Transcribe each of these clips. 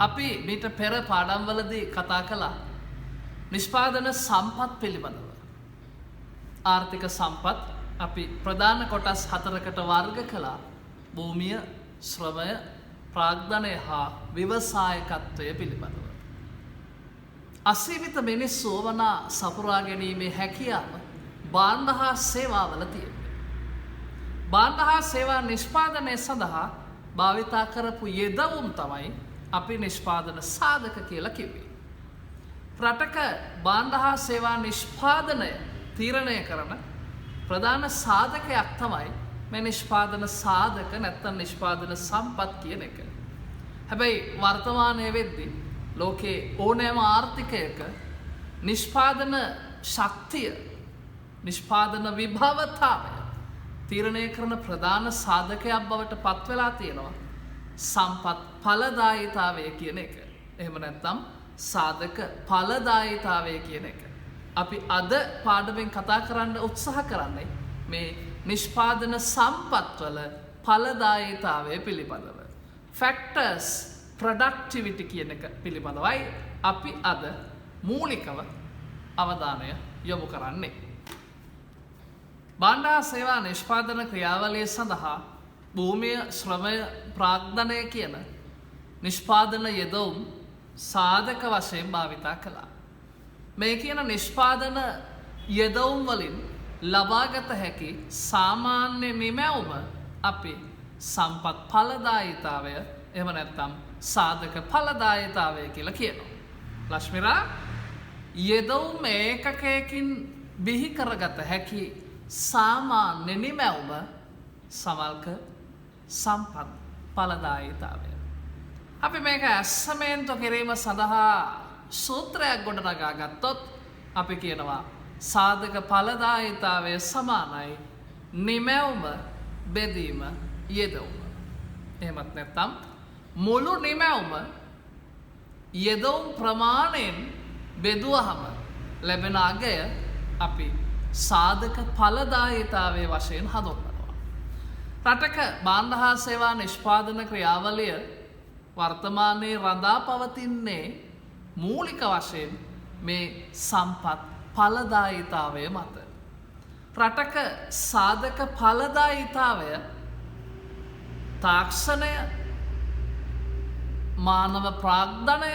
අපි මීට පෙර පාඩම්වලදී කතා කළා නිෂ්පාදන සම්පත් පිළිබඳව. ආර්ථික සම්පත් අපි ප්‍රධාන කොටස් 4කට වර්ග කළා. භූමිය, ශ්‍රමය, ප්‍රාග්ධනය හා ව්‍යවසායකත්වය පිළිබඳව. අසීමිත මිනිස්සු වනා සපුරා ගැනීමේ හැකියාව භාණ්ඩ හා සේවාවල තියෙනවා. භාණ්ඩ හා සේවා නිෂ්පාදනය සඳහා භාවිතා කරපු යෙදවුම් තමයි අපි නිෂ්පාදන සාධක කියලා කිව්වේ. රටක භාණ්ඩ හා සේවා නිෂ්පාදනය තීරණය කරන ප්‍රධාන සාධකයක් තමයි මේ නිෂ්පාදන සාධක නැත්නම් නිෂ්පාදන සම්පත් කියන එක. හැබැයි වර්තමානයේ වෙද්දී ලෝකේ ඕනෑම ආර්ථිකයක නිෂ්පාදන ශක්තිය, නිෂ්පාදන විභවතාවය තීරණය කරන ප්‍රධාන සාධකයක් බවට පත් වෙලා තියෙනවා සම්පත් ඵලදායීතාවය කියන එක. එහෙම නැත්නම් සාධක ඵලදායීතාවය කියන එක. අපි අද පාඩමෙන් කතා කරන්න උත්සාහ කරන්නේ මේ නිෂ්පාදන සම්පත්වල ඵලදායීතාවය පිළිබඳව. ෆැක්ටර්ස් ප්‍රොඩක්ටිවිටි කියන එක පිළිබඳවයි අපි අද මූලිකව අවධානය යොමු කරන්නේ. භාණ්ඩ හා සේවා නිෂ්පාදන ක්‍රියාවලිය සඳහා භූමිය, ශ්‍රමය, ප්‍රාග්ධනය කියන නිෂ්පාදන යෙදවුම් සාධක වශයෙන් භාවිතා කළා. මේ කියන නිෂ්පාදන යෙදවුම් වලින් ලබාගත හැකි සාමාන්‍ය නිමැවුම අපි සම්පත් ඵලදායීතාවය එහෙම නැත්නම් සාධක ඵලදායීතාවය කියලා කියනවා. ලක්ෂ්මිරා, යෙදවුම් ඒකකයකින් බිහි කරගත හැකි සාමාන්‍ය නිමැවුම සමල්ක සම්පත් ඵලදායීතාවය. අපි මේක ඇස්සමෙන්තු කිරීම සඳහා සූත්‍රයක් ගොඩනගා ගත්තොත් අපි කියනවා සාධක ඵලදායීතාවය සමානයි නිමැවුම බෙදීම යෙදවුම. එහෙමත් නැත්නම් මුළු නිමැවුම යෙදවුම් ප්‍රමාණයෙන් බෙදුවහම ලැබෙන අගය අපි සාධක ඵලදායීතාවය වශයෙන් හඳුන්වනවා. රටක භාණ්ඩ හා සේවා නිෂ්පාදන ක්‍රියාවලිය වර්තමානයේ රඳා පවතින්නේ මූලික වශයෙන් මේ සම්පත් ඵලදායීතාවය මත. රටක සාධක ඵලදායීතාවය තාක්ෂණය, මානව ප්‍රාග්ධනය,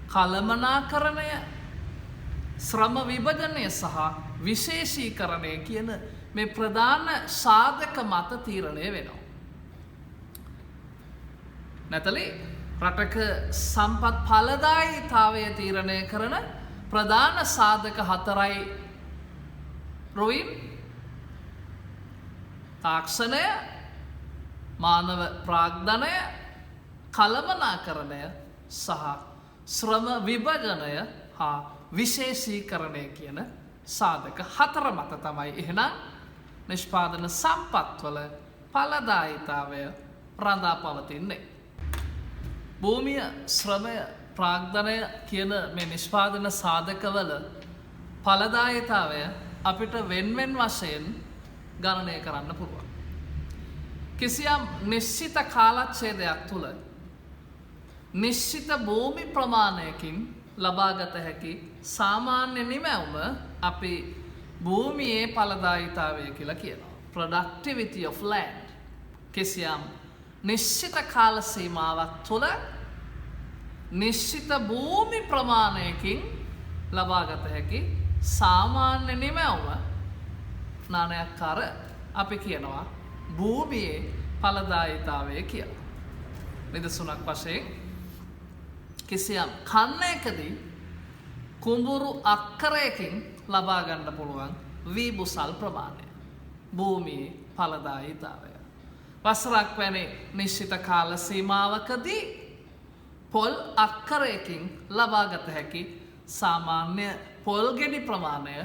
කළමනාකරණය, ශ්‍රම විභජනය සහ විශේෂීකරණය කියන මේ ප්‍රධාන සාධක මත තීරණය වෙනවා. නැතලි, රටක සම්පත් ඵලදායීතාවය තීරණය කරන ප්‍රධාන සාධක 4යි රොයින්, තාක්ෂණය, මානව ප්‍රාග්ධනය, කළමනාකරණය සහ ශ්‍රම විභජනය හා විශේෂීකරණය කියන සාධක 4 මත තමයි එහෙනම් නිෂ්පාදන සම්පත්වල ඵලදායීතාවය රඳා පවතින්නේ. භූමිය, ශ්‍රමය, ප්‍රාග්ධනය කියන මේ නිෂ්පාදන සාධකවල ඵලදායීතාවය අපිට වෙන්වෙන් වශයෙන් ගණනය කරන්න පුළුවන්. කිසියම් නිශ්චිත කාලච්ඡේදයක් තුළ නිශ්චිත භූමි ප්‍රමාණයකින් ලබාගත හැකි සාමාන්‍ය නිමැවුම අපි භූමියේ ඵලදායීතාවය කියලා කියනවා. productivity of land. කිසියම් නිශ්චිත කාල සීමාවක් තුළ නිශ්චිත භූමි ප්‍රමාණයකින් ලබාගත හැකි සාමාන්‍ය නිමැවුම නානයක්කාර අපි කියනවා භූමියේ ඵලදායීතාවය කියලා. නිදසුනක් වශයෙන් කිසියම් කන්නයකදී කුඹුරු අක්කරයකින් ලබා ගන්න පුළුවන් වීබුසල් ප්‍රමාණය භූමියේ ඵලදායීතාවය. වසරක් වැනි නිශ්චිත කාල සීමාවකදී පොල් අක්කරයකින් ලබාගත හැකි සාමාන්‍ය පොල් ගෙඩි ප්‍රමාණය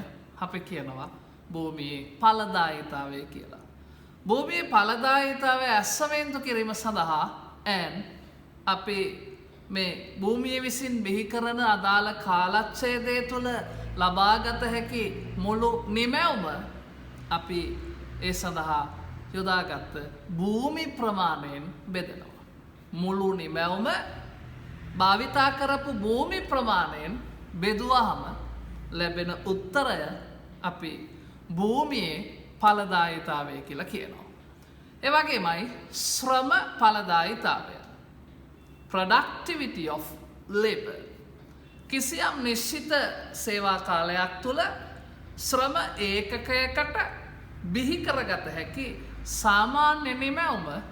අපි කියනවා භූමියේ ඵලදායීතාවය කියලා. භූමියේ ඵලදායීතාවය ඇස්සවෙන්තු කිරීම සඳහා අපි මේ භූමිය විසින් බිහි කරන අදාළ කාලච්ඡේදය තුළ ලබාගත හැකි මුළු නිමැවුම අපි ඒ සඳහා යොදාගත්ත භූමි ප්‍රමාණයෙන් බෙදෙනවා. මුළු නිමැවුම භාවිතා කරපු භූමි ප්‍රමාණයෙන් බෙදුවහම ලැබෙන උත්තරය අපි භූමියේ ඵලදායීතාවය කියලා කියනවා. ඒ වගේමයි ශ්‍රම ඵලදායීතාවය. productivity of labor. කිසියම් නිශ්චිත සේවා කාලයක් තුළ ශ්‍රම ඒකකයකට බිහි කරගත හැකි සාමාන්‍ය නිමැවුම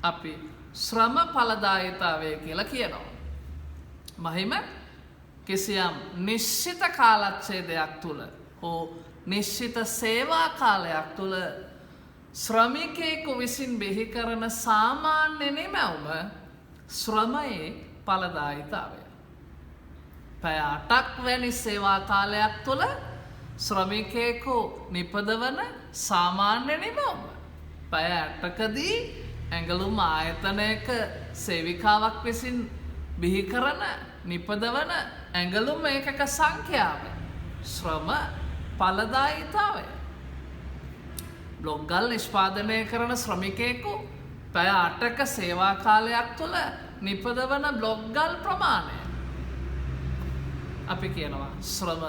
අපි ශ්‍රම ඵලදායීතාවය කියලා කියනවා. මහිම කිසියම් නිශ්චිත කාලච්ඡේදයක් තුළ හෝ නිශ්චිත සේවා කාලයක් තුළ ශ්‍රමිකයෙකු විසින් බිහි කරන සාමාන්‍ය නිමැවුම ශ්‍රමයේ ඵලදායීතාවය. පැය 8ක් වැනි සේවා කාලයක් තුළ ශ්‍රමිකයෙකු නිපදවන සාමාන්‍ය නිමැවුම. පැය 8කදී ඇඟලුම් ආයතනයක සේවිකාවක් විසින් බිහි කරන නිපදවන ඇඟලුම් ඒකක සංඛ්‍යාව ශ්‍රම ඵලදායීතාවය. බ්ලොග්ගල් නිෂ්පාදනය කරන ශ්‍රමිකයෙකු පැය 8ක සේවා කාලයක් තුළ නිපදවන බ්ලොග්ගල් ප්‍රමාණය අපි කියනවා ශ්‍රම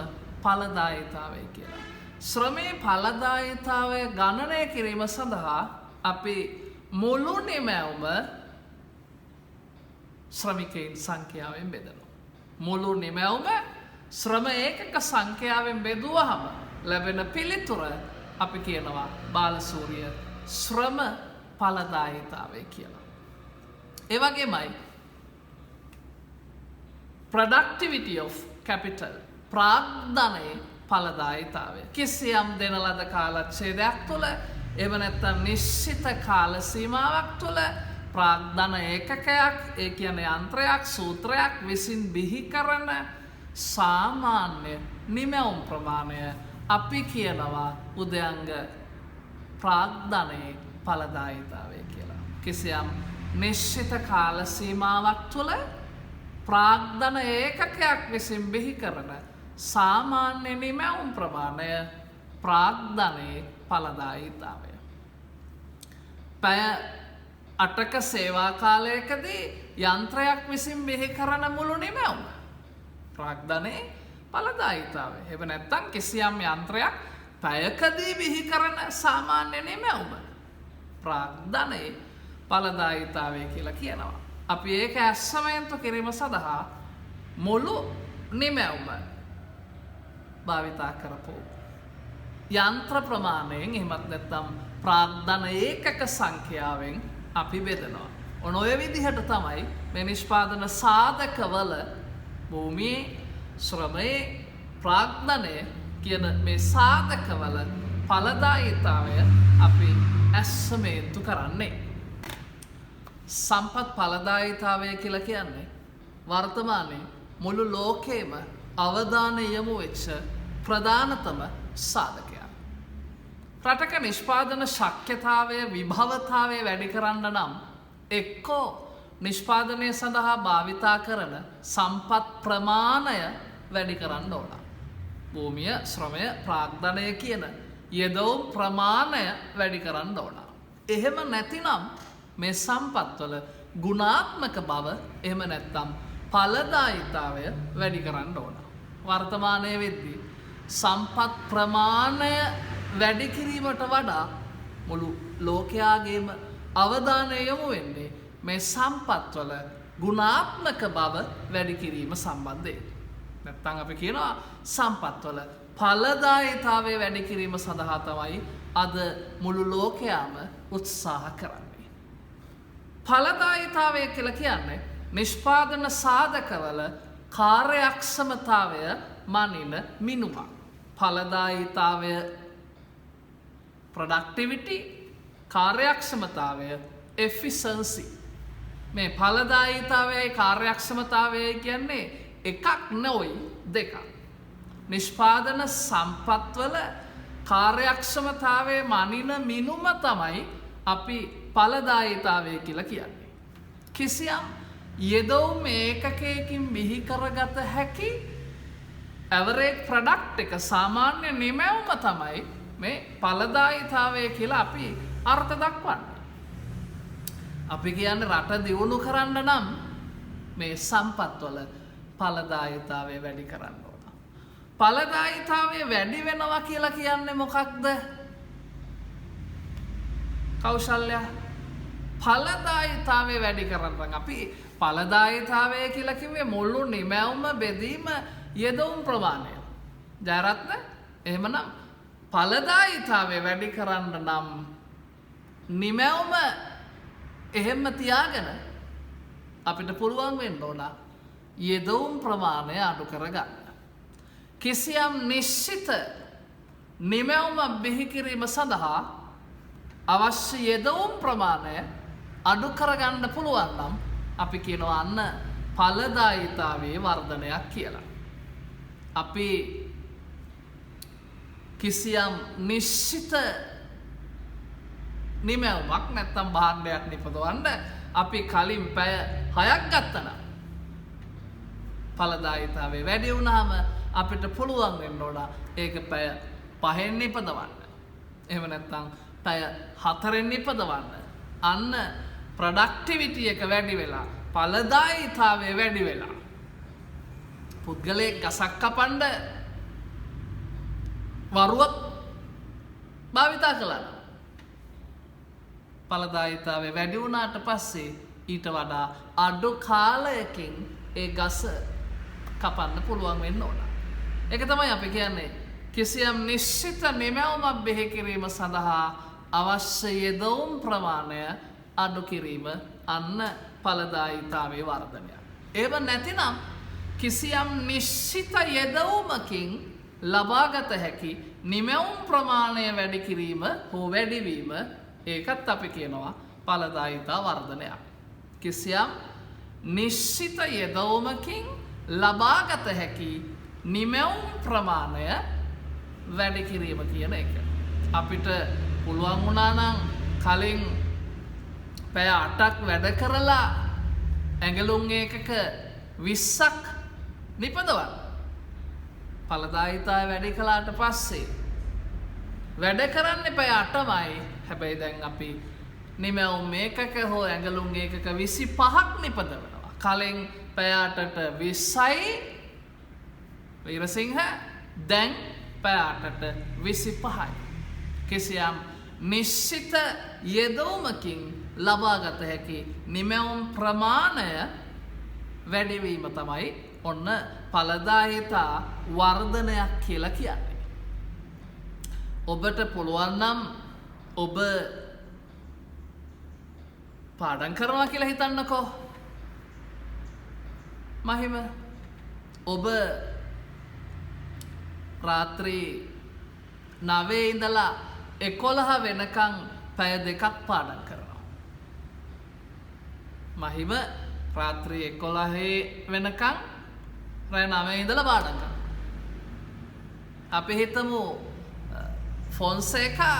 ඵලදායීතාවය කියලා. ශ්‍රමයේ ඵලදායීතාවය ගණනය කිරීම සඳහා අපි මුළු නිමැවුම ශ්‍රමිකයින් සංඛ්‍යාවෙන් බෙදනවා. මුළු නිමැවුම ශ්‍රම ඒකක සංඛ්‍යාවෙන් බෙදුවහම ලැබෙන පිළිතුර අපි කියනවා බාලසූරිය ශ්‍රම ඵලදායීතාවය කියලා. ඒ වගේමයි productivity of capital ප්‍රාග්ධනයේ ඵලදායීතාවය. කිසියම් දෙන ලද කාලච්ඡේදයක් තුළ එහෙම නැත්නම් නිශ්චිත කාල සීමාවක් තුළ ප්‍රාග්ධන ඒකකයක් ඒ කියන්නේ යන්ත්‍රයක් සූත්‍රයක් විසින් බිහි කරන සාමාන්‍ය නිමැවුම් ප්‍රමාණය අපි කියනවා උදයංග ප්‍රාග්ධනයේ ඵලදායීතාවය කියලා. කිසියම් නිශ්චිත කාල සීමාවක් තුළ ප්‍රාග්ධන ඒකකයක් විසින් බිහි කරන සාමාන්‍ය නිමැවුම් ප්‍රමාණය ප්‍රාග්ධනයේ ඵලදායීතාවය. පැය 8ක සේවා කාලයකදී යන්ත්‍රයක් විසින් බිහි කරන මුළු නිමැවුම ප්‍රාග්ධනයේ ඵලදායීතාවය. එහෙම නැත්නම් කිසියම් යන්ත්‍රයක් පැයකදී බිහි කරන සාමාන්‍ය නිමැවුම ප්‍රාග්ධනයේ ඵලදායීතාවය කියලා කියනවා. අපි ඒක ඇස්සමෙන්තු කිරීම සඳහා මුළු නිමැවුම භාවිතා කරපු යන්ත්‍ර ප්‍රමාණයෙන් එහෙමත් නැත්නම් ප්‍රාග්ධන ඒකක සංඛ්‍යාවෙන් අපි බෙදනවා. ඔය විදිහට තමයි මේ නිෂ්පාදන සාධකවල භූමියේ ශ්‍රමයේ ප්‍රාග්ධනය කියන මේ සාධකවල ඵලදායීතාවය අපි ඇස්සමේන්තු කරන්නේ. සම්පත් ඵලදායීතාවය කියලා කියන්නේ වර්තමානයේ මුළු ලෝකෙම අවධානය යොමු වෙච්ච ප්‍රධානතම සාධකයක්. රටක නිෂ්පාදන ශක්්‍යතාවය විභවතාවය වැඩි කරන්න නම් එක්කෝ නිෂ්පාදනය සඳහා භාවිතා කරන සම්පත් ප්‍රමාණය වැඩි කරන්න ඕන. භූමිය ශ්‍රමය ප්‍රාග්ධනය කියන යෙදවුම් ප්‍රමාණය වැඩි කරන්න ඕන. එහෙම නැතිනම් මේ සම්පත්වල ගුණාත්මක බව එහෙම නැත්තම් ඵලදායීතාවය වැඩි කරන්න ඕන. වර්තමානයේ වෙද්දී සම්පත් ප්‍රමාණය වැඩි කිරීමට වඩා මුළු ලෝකයාගේම අවධානය යොමු වෙන්නේ මේ සම්පත්වල ගුණාත්මක බව වැඩි කිරීම සම්බන්ධයෙන්. නැත්තම් අපි කියනවා සම්පත්වල ඵලදායීතාවය වැඩි කිරීම සඳහා තමයි අද මුළු ලෝකයාම උත්සාහ කරන්නේ. ඵලදායීතාවය කියලා කියන්නේ නිෂ්පාදන සාධකවල කාර්යක්ෂමතාවය මනින මිනුමක්. ඵලදායීතාවය productivity කාර්යක්ෂමතාවය efficiency. මේ ඵලදායීතාවයයි කාර්යක්ෂමතාවයයි කියන්නේ එකක් නෙවෙයි දෙකක්. නිෂ්පාදන සම්පත්වල කාර්යක්ෂමතාවය මනින මිනුම තමයි අපි ඵලදායීතාවය කියලා කියන්නේ. කිසියම් යෙදවුම් ඒකකයකින් බිහි කරගත හැකි ඇවරේජ් ප්‍රොඩක්ට් එක සාමාන්‍ය නිමැවුම තමයි මේ ඵලදායීතාවය කියලා අපි අර්ථ දක්වන්නේ. අපි කියන්නේ රට දියුණු කරන්න නම් මේ සම්පත්වල ඵලදායීතාවය වැඩි කරන්න ඕන. ඵලදායීතාවය වැඩි වෙනවා කියලා කියන්නේ මොකක්ද? කෞශල්‍ය ඵලදායීතාවය වැඩි කරන්න අපි ඵලදායීතාවය කියලා කිව්වේ මුළු නිමැවුම බෙදීම යෙදවුම් ප්‍රමාණය. ජයරත්න එහෙමනම් ඵලදායීතාවය වැඩි කරන්න නම් නිමැවුම එහෙම තියාගෙන අපිට පුළුවන් වෙන්න ඕන යෙදවුම් ප්‍රමාණය අඩු කරගන්න. කිසියම් නිශ්චිත නිමැවුම බිහි කිරීම සඳහා අවශ්‍ය යෙදවුම් ප්‍රමාණය අඩු කරගන්න පුළුවන් නම් අපි කියනවා අන්න ඵලදායීතාවයේ වර්ධනයක් කියලා. අපි කිසියම් නිශ්චිත නිමැවුමක් නැත්තම් භාණ්ඩයක් නිපදවන්න අපි කලින් පැය 6ක් ගත්තා නම් ඵලදායීතාවය වැඩි වුණාම අපිට පුළුවන් වෙන්න ඕන ඒක පැය 5න් නිපදවන්න. එහෙම නැත්නම් පැය 4න් නිපදවන්න. අන්න ප්‍රොඩක්ටිවිටි එක වැඩි වෙලා ඵලදායීතාවය වැඩි වෙලා පුද්ගලයෙක් ගසක් කපන්න වරුවක් භාවිතා කළා. ඵලදායීතාවය වැඩි වුණාට පස්සේ ඊට වඩා අඩු කාලයකින් ඒ ගස කපන්න පුළුවන් වෙන්න ඕන. ඒක තමයි අපි කියන්නේ කිසියම් නිශ්චිත නිමැවුමක් බෙහෙ කිරීම සඳහා අවශ්‍ය යෙදවුම් ප්‍රමාණය අඩු කිරීම අන්න ඵලදායීතාවයේ වර්ධනය. ඒව නැතිනම් කිසියම් නිශ්චිත යෙදවුමකින් ලබාගත හැකි නිමැවුම් ප්‍රමාණය වැඩි කිරීම හෝ වැඩිවීම ඒකත් අපි කියනවා ඵලදායීතා වර්ධනයක්. කිසියම් නිශ්චිත යෙදවුමකින් ලබාගත හැකි නිමැවුම් ප්‍රමාණය වැඩි කිරීම කියන එක. අපිට පුළුවන් වුණා නම් කලින් පැය 8ක් වැඩ කරලා ඇඟලුම් ඒකක 20ක් නිපදවන්න. ඵලදායීතාවය වැඩි කළාට පස්සේ වැඩ කරන්නේ පැය 8මයි. හැබැයි දැන් අපි නිමැවුම් ඒකක හෝ ඇඟලුම් ඒකක 25ක් නිපදවනවා. කලින් පැය 8ට 20යි වීරසිංහ දැන් පැය 8ට 25යි. කිසියම් නිශ්චිත යෙදවුමකින් ලබාගත හැකි නිමැවුම් ප්‍රමාණය වැඩිවීම තමයි ඔන්න ඵලදායීතා වර්ධනයක් කියලා කියන්නේ. ඔබට පුළුවන් නම් ඔබ පාඩම් කරනවා කියලා හිතන්නකෝ. මහිම ඔබ රාත්‍රී 9 ඉඳලා 11 වෙනකන් පැය 2ක් පාඩම් කරනවා. මහිම රාත්‍රී 11 වෙනකන් රෑ 9 ඉඳලා පාඩම් කරනවා. අපි හිතමු ෆොන්සේකා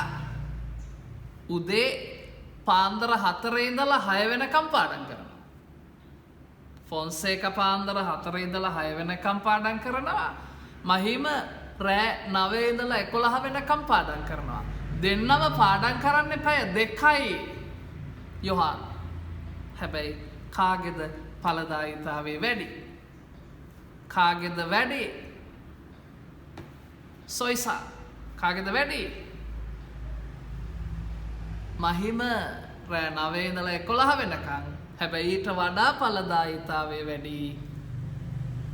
උදේ පාන්දර 4 ඉඳලා 6 වෙනකම් පාඩම් කරනවා. ෆොන්සේකා පාන්දර 4 ඉඳලා 6 වෙනකම් පාඩම් කරනවා. මහිම රෑ 9 ඉඳලා 11 වෙනකම් පාඩම් කරනවා. දෙන්නම පාඩම් කරන්නේ පැය 2යි යොහාන්. හැබැයි කාගේද ඵලදායීතාවය වැඩි? කාගේද වැඩි? සොයිසා කාගේද වැඩි? මහිම රෑ 9 ඉඳලා 11 වෙනකන්. හැබැයි ඊට වඩා ඵලදායීතාවය වැඩි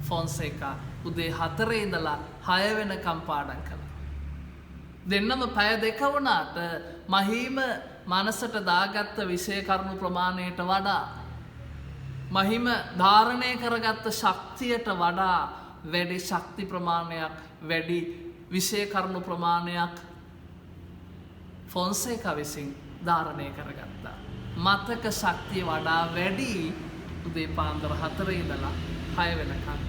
ෆොන්සේකා උදේ 4 ඉඳලා 6 වෙනකම් පාඩම් කළා. දෙන්නම පැය 2 වුණාට මහිම මනසට දාගත්ත විෂය කරුණු ප්‍රමාණයට වඩා මහිම ධාරණය කරගත්ත ශක්තියට වඩා වැඩි ශක්ති ප්‍රමාණයක් වැඩි විෂය කරුණු ප්‍රමාණයක් ෆොන්සේකා විසින් ධාරණය කරගත්තා. මතක ශක්තිය වඩා වැඩි උදේ පාන්දර 4 ඉඳලා 6 වෙනකම්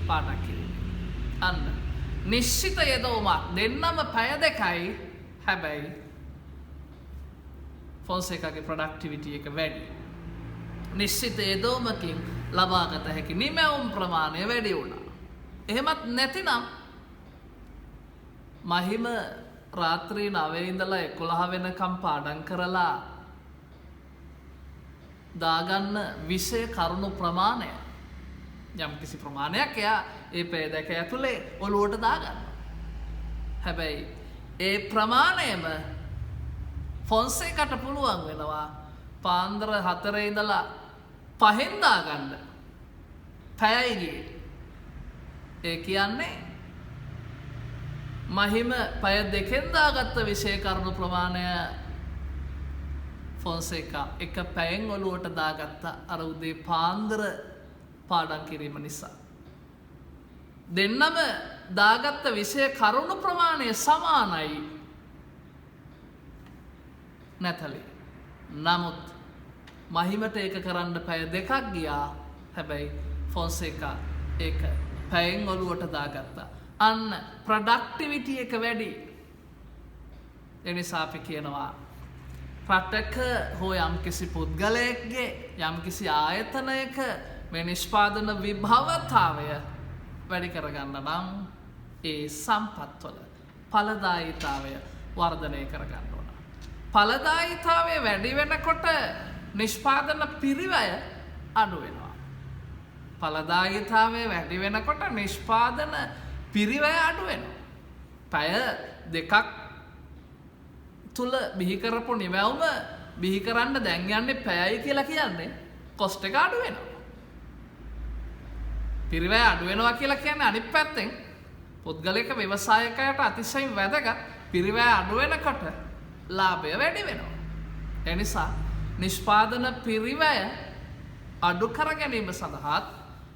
පාඩම් කිරීම. අන්න නිශ්චිත යෙදවුමක් දෙන්නම පැය 2යි. හැබැයි ෆොන්සේකාගේ ප්‍රොඩක්ටිවිටි එක වැඩි. නිශ්චිත යෙදවුමකින් ලබාගත හැකි නිමැවුම් ප්‍රමාණය වැඩි වුණා. එහෙමත් නැතිනම් මහිම රාත්‍රී 9 ඉඳලා 11 වෙනකම් පාඩම් කරලා දාගන්න විෂය කරුණු ප්‍රමාණය යම් කිසි ප්‍රමාණයක් එයා ඒ පැය දෙක ඇතුලේ ඔලුවට දාගන්නවා. හැබැයි ඒ ප්‍රමාණයම ෆොන්සේකට පුළුවන් වෙනවා පාන්දර 4 ඉඳලා 5න් දාගන්න. පැයයි ගියේ. ඒ කියන්නේ මහිම පැය දෙකෙන් දාගත්ත විෂය කරුණු ප්‍රමාණය ෆොන්සේකා එක පැයෙන් ඔලුවට දාගත්ත අර උදේ පාන්දර පාඩම් කිරීම නිසා. දෙන්නම දාගත්ත විෂය කරුණු ප්‍රමාණය සමානයි නැතලි. නමුත් මහිමට ඒක කරන්න පැය දෙකක් ගියා. හැබැයි ෆොන්සේකා ඒක පැයෙන් ඔලුවට දාගත්තා. අන්න ප්‍රොඩක්ටිවිටි එක වැඩි. එනිසා අපි කියනවා රටක හෝ යම්කිසි පුද්ගලයෙක්ගේ යම්කිසි ආයතනයක මේ නිෂ්පාදන විභවතාවය වැඩි කරගන්න නම් ඒ සම්පත්වල ඵලදායීතාවය වර්ධනය කරගන්න ඕන. ඵලදායීතාවය වැඩි වෙනකොට නිෂ්පාදන පිරිවැය අඩු වෙනවා. ඵලදායීතාවය වැඩි වෙනකොට නිෂ්පාදන පිරිවැය අඩු වෙනවා. පැය දෙකක් තුල බිහි කරපු නිවැවුම බිහි කරන්න දැන් යන්නේ පැයයි කියලා කියන්නේ කොස්ට් එක අඩු වෙනවා. පිරිවැය අඩු වෙනවා කියලා කියන්නේ අනිත් පැත්තෙන් පුද්ගලික ව්‍යවසායකයාට අතිශයින් වැදගත්. පිරිවැය අඩු වෙනකොට ලාභය වැඩි වෙනවා. ඒ නිසා නිෂ්පාදන පිරිවැය අඩු කර ගැනීම සඳහා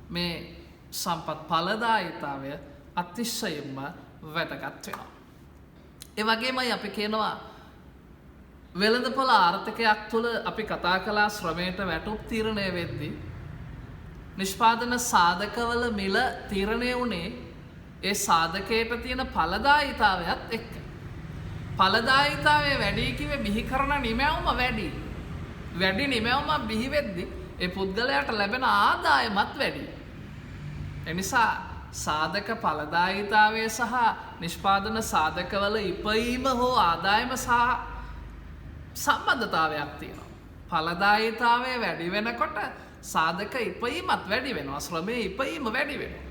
මේ සම්පත් ඵලදායීතාවය අතිශයින්ම වැදගත් වෙනවා. ඒ වගේමයි අපි කියනවා වෙළඳපොළ ආර්ථිකයක් තුළ අපි කතා කළා ශ්‍රමයට වැටුප් තීරණය වෙද්දී නිෂ්පාදන සාධකවල මිල තීරණය වුණේ ඒ සාධකයට තියෙන ඵලදායීතාවයත් එක්ක. ඵලදායීතාවය වැඩි කිව්වේ බිහි කරන නිමැවුම වැඩි. වැඩි නිමැවුම බිහි වෙද්දී ඒ පුද්ගලයාට ලැබෙන ආදායමත් වැඩි. එනිසා සාධක ඵලදායීතාවය සහ නිෂ්පාදන සාධකවල ඉපයීම හෝ ආදායම සහ සම්බන්ධතාවයක් තියෙනවා. ඵලදායීතාවය වැඩි වෙනකොට සාධක ඉපයීමත් වැඩි වෙනවා. ශ්‍රමයේ ඉපයීම වැඩි වෙනවා.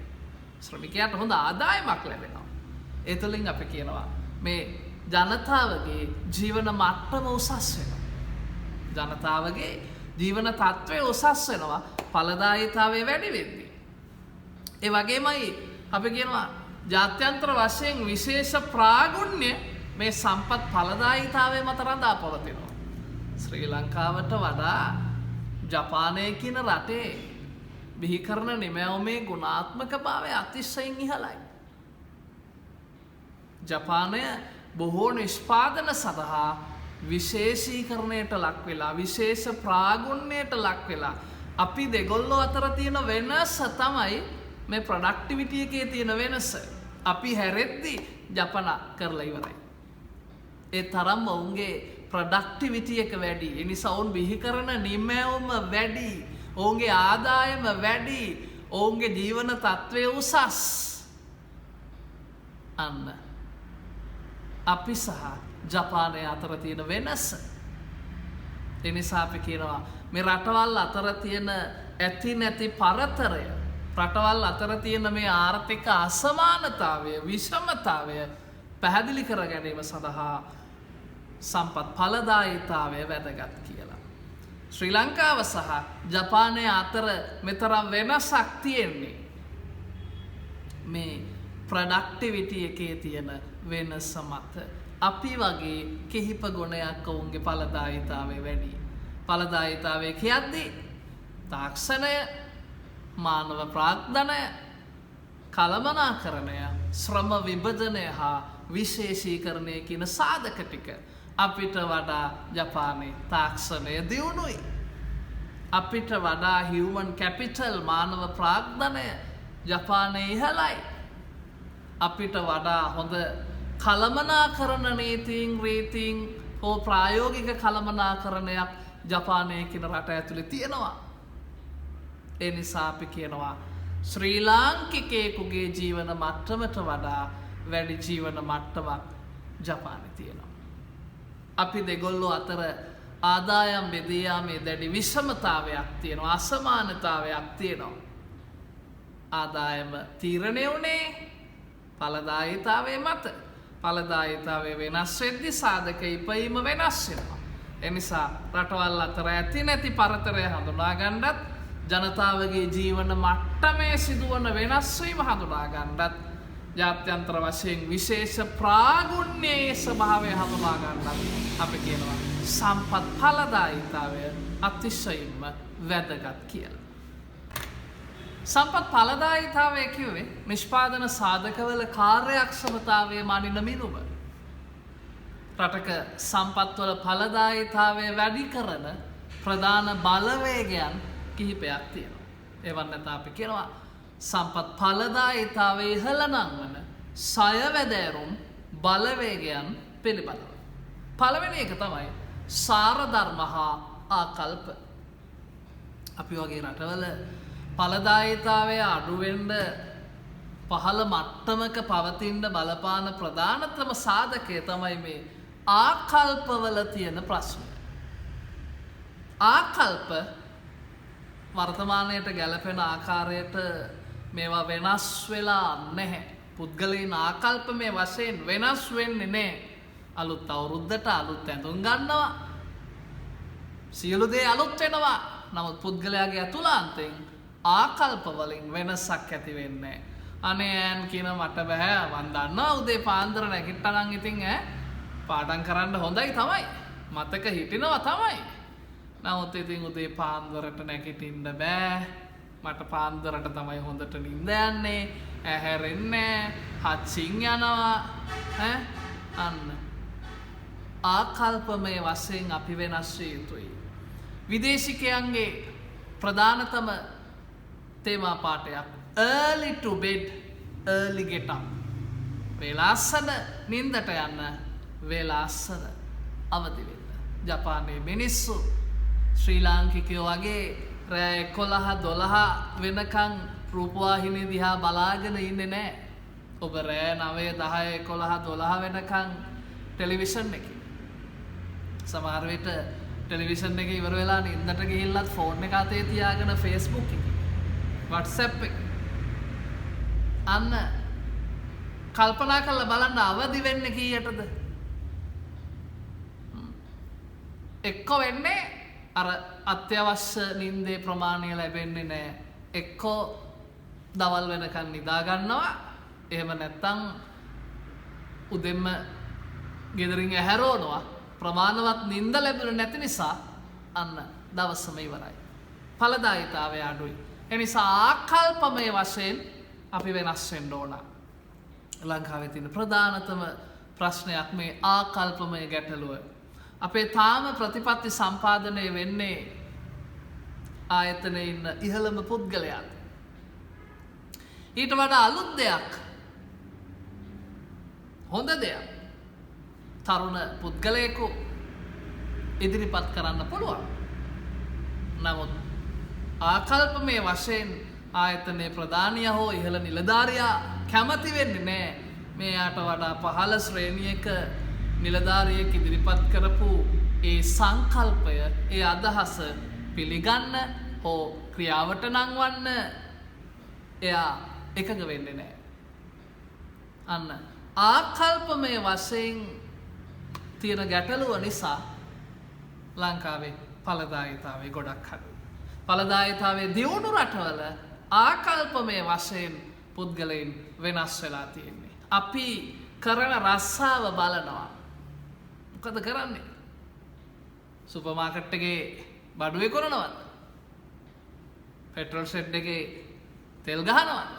ශ්‍රමිකයාට හොඳ ආදායමක් ලැබෙනවා. ඒ තුළින් අපි කියනවා මේ ජනතාවගේ ජීවන මට්ටම උසස් වෙනවා. ජනතාවගේ ජීවන තත්ත්වය උසස් වෙනවා ඵලදායීතාවය වැඩි වෙද්දී. ඒ වගේමයි අපි කියනවා ජාත්‍යන්තර වශයෙන් විශේෂ ප්‍රාගුණ්‍ය මේ සම්පත් ඵලදායීතාවය මත රඳා පවතිනවා. ශ්‍රී ලංකාවට වඩා ජපානය කියන රටේ බිහි කරන නිමැවුමේ ගුණාත්මකභාවය අතිශයින් ඉහළයි. ජපානය බොහෝ නිෂ්පාදන සඳහා විශේෂීකරණයට ලක් වෙලා විශේෂ ප්‍රාගුණ්‍යයට ලක් වෙලා අපි දෙගොල්ලෝ අතර තියෙන වෙනස තමයි මේ ප්‍රොඩක්ටිවිටි එකේ තියෙන වෙනස. අපි හැරෙද්දි ජපන කරලා ඉවරයි. ඒ තරම් ඔවුන්ගේ ප්‍රොඩක්ටිවිටි එක වැඩි. ඒ නිසා ඔවුන් බිහි කරන නිමැවුම වැඩි. ඔවුන්ගේ ආදායම වැඩි. ඔවුන්ගේ ජීවන තත්ත්වය උසස්. අන්න අපි සහ ජපානය අතර තියෙන වෙනස. ඒ නිසා අපි කියනවා මේ රටවල් අතර තියෙන ඇති නැති පරතරය, රටවල් අතර තියෙන මේ ආර්ථික අසමානතාවය, විෂමතාවය පැහැදිලි කර ගැනීම සඳහා සම්පත් ඵලදායීතාවය වැදගත් කියලා. ශ්‍රී ලංකාව සහ ජපානය අතර මෙතරම් වෙනසක් තියෙන්නේ මේ ප්‍රොඩක්ටිවිටි එකේ තියෙන වෙනස මත. අපි වගේ කිහිප ගුණයක් ඔවුන්ගේ ඵලදායීතාවය වැඩි. ඵලදායීතාවය කියද්දී තාක්ෂණය, මානව ප්‍රාග්ධනය, කළමනාකරණය, ශ්‍රම විභජනය හා විශේෂීකරණය කියන සාධක ටික අපිට වඩා ජපානයේ තාක්ෂණය දියුණුයි. අපිට වඩා හියුමන් කැපිටල් මානව ප්‍රාග්ධනය ජපානයේ ඉහළයි. අපිට වඩා හොඳ කළමනාකරණ නීතීන් රීතීන් හෝ ප්‍රායෝගික කළමනාකරණයක් ජපානයේ කියන රට ඇතුලේ තියෙනවා. ඒ නිසා අපි කියනවා ශ්‍රී ලාංකිකයෙකුගේ ජීවන මට්ටමට වඩා වැඩි ජීවන මට්ටමක් ජපානයේ තියෙනවා. අපි දෙගොල්ලෝ අතර ආදායම් බෙදී යාමේ දැඩි විෂමතාවයක් තියෙනවා, අසමානතාවයක් තියෙනවා. ආදායම තීරණය වුණේ ඵලදායීතාවයේ මත. ඵලදායීතාවය වෙනස් වෙද්දී සාධක ඉපයීම වෙනස් වෙනවා. ඒ නිසා රටවල් අතර ඇති නැති පරතරය හඳුනා ගන්නත් ජනතාවගේ ජීවන මට්ටමේ සිදුවන වෙනස් වීම හඳුනා ගන්නත් ජාත්‍යන්තර වශයෙන් විශේෂ ප්‍රාගුණ්‍යයේ ස්වභාවය හඳුනා ගන්නත් අපි කියනවා සම්පත් ඵලදායීතාවය අතිශයින්ම වැදගත් කියලා. සම්පත් ඵලදායීතාවය කිව්වේ නිෂ්පාදන සාධකවල කාර්යක්ෂමතාවයේ මනින මිනුම. රටක සම්පත්වල ඵලදායීතාවය වැඩි කරන ප්‍රධාන බලවේගයන් කිහිපයක් තියෙනවා. ඒවන් නැත අපි කියනවා සම්පත් ඵලදායීතාවයේ ඉහළ නංවන සයවැදෑරුම් බලවේගයන් පිළිබඳව. පළවෙනි එක තමයි සාරධර්ම හා ආකල්ප. අපි වගේ රටවල ඵලදායීතාවය අඩුවෙන්ඩ පහළ මට්ටමක පවතින්න බලපාන ප්‍රධානතම සාධකය තමයි මේ ආකල්පවල තියෙන ප්‍රශ්නය. ආකල්ප වර්තමානයට ගැලපෙන ආකාරයට මේවා වෙනස් වෙලා නැහැ. පුද්ගලයන් ආකල්ප මේ වශයෙන් වෙනස් වෙන්නේ නෑ. අලුත් අවුරුද්දට අලුත් ඇඳුම් ගන්නවා. සියලු දේ අලුත් වෙනවා. නමුත් පුද්ගලයාගේ ඇතුළාන්තයෙන් ආකල්ප වලින් වෙනසක් ඇති වෙන්නේ නැහැ. අනේ ඈන් කියන මට බෑ මන් දන්නවා උදේ පාන්දර නැගිට්ටනම් ඉතින් පාඩම් කරන්න හොඳයි තමයි. මතක හිටිනවා තමයි. නමුත් ඉතින් උදේ පාන්දරට නැගිටින්න බෑ. මට පාන්දරට තමයි හොඳට නිින්ද යන්නේ. ඇහැරෙන්නේ හත්සින් යනවා. අන්න ආකල්පමය වශයෙන් අපි වෙනස් විය යුතුයි. විදේශිකයන්ගේ ප්‍රධානතම තේමා පාඨයක් early to bed early get up. වේලාසන නින්දට යන්න වේලාසන අවදි වෙන්න. ජපානයේ මිනිස්සු ශ්‍රී ලාංකිකයෝ වගේ රෑ 11 12 වෙනකන් රූපවාහිනිය දිහා බලාගෙන ඉන්නේ නැහැ. ඔබ රෑ 9 10 11 12 වෙනකන් ටෙලිවිෂන් එකේ. සමහර විට ටෙලිවිෂන් එකේ ඉවර වෙලා නින්දට ගිහිල්ලත් ෆෝන් එක අතේ තියාගෙන Facebook එකේ WhatsApp එක අන්න කල්පනා කරලා බලන්න අවදි වෙන්නේ කීයටද? එක්ක වෙන්නේ අර අත්‍යවශ්‍ය නින්දේ ප්‍රමාණය ලැබෙන්නේ නැහැ. එක්ක දවල් වෙනකන් නිදා ගන්නවා. එහෙම නැත්නම් උදෙන්ම ගෙදරින් ඇහැරෝනවා. ප්‍රමාණවත් නින්ද ලැබුණ නැති නිසා අන්න දවසම ඉවරයි. ඵලදායීතාවය අඩුයි. එනිසා ආකල්පමය වශයෙන් අපි වෙනස් වෙන්න ඕන. ලංකාවේ තියෙන ප්‍රධානතම ප්‍රශ්නයක් මේ ආකල්පමය ගැටලුව. අපේ තාම ප්‍රතිපත්ති සම්පාදනය වෙන්නේ ආයතනයේ ඉන්න ඉහළම පුද්ගලයාට. ඊට වඩා අලුත් දෙයක් හොඳ දෙයක් තරුණ පුද්ගලයෙකු ඉදිරිපත් කරන්න පුළුවන්. නමුත් ආකල්පමය වශයෙන් ආයතනයේ ප්‍රධානියා හෝ ඉහළ නිලධාරියා කැමති වෙන්නේ නැහැ මෙයාට වඩා පහළ ශ්‍රේණියක නිලධාරියෙක් ඉදිරිපත් කරපු ඒ සංකල්පය ඒ අදහස පිළිගන්න හෝ ක්‍රියාවට නංවන්න එයා එකඟ වෙන්නේ නැහැ. අන්න ආකල්පමය වශයෙන් තියෙන ගැටලුව නිසා ලංකාවේ ඵලදායීතාවය ගොඩක් අඩුයි. ඵලදායීතාවයේ දියුණු රටවල ආකල්පමය වශයෙන් පුද්ගලයන් වෙනස් වෙලා තියෙන්නේ. අපි කරන රස්සාව බලනවා. මොකද කරන්නේ? සුපර් මාකට් එකේ බඩු විකුණනවද? පෙට්‍රල් ෂෙඩ් එකේ තෙල් ගහනවද?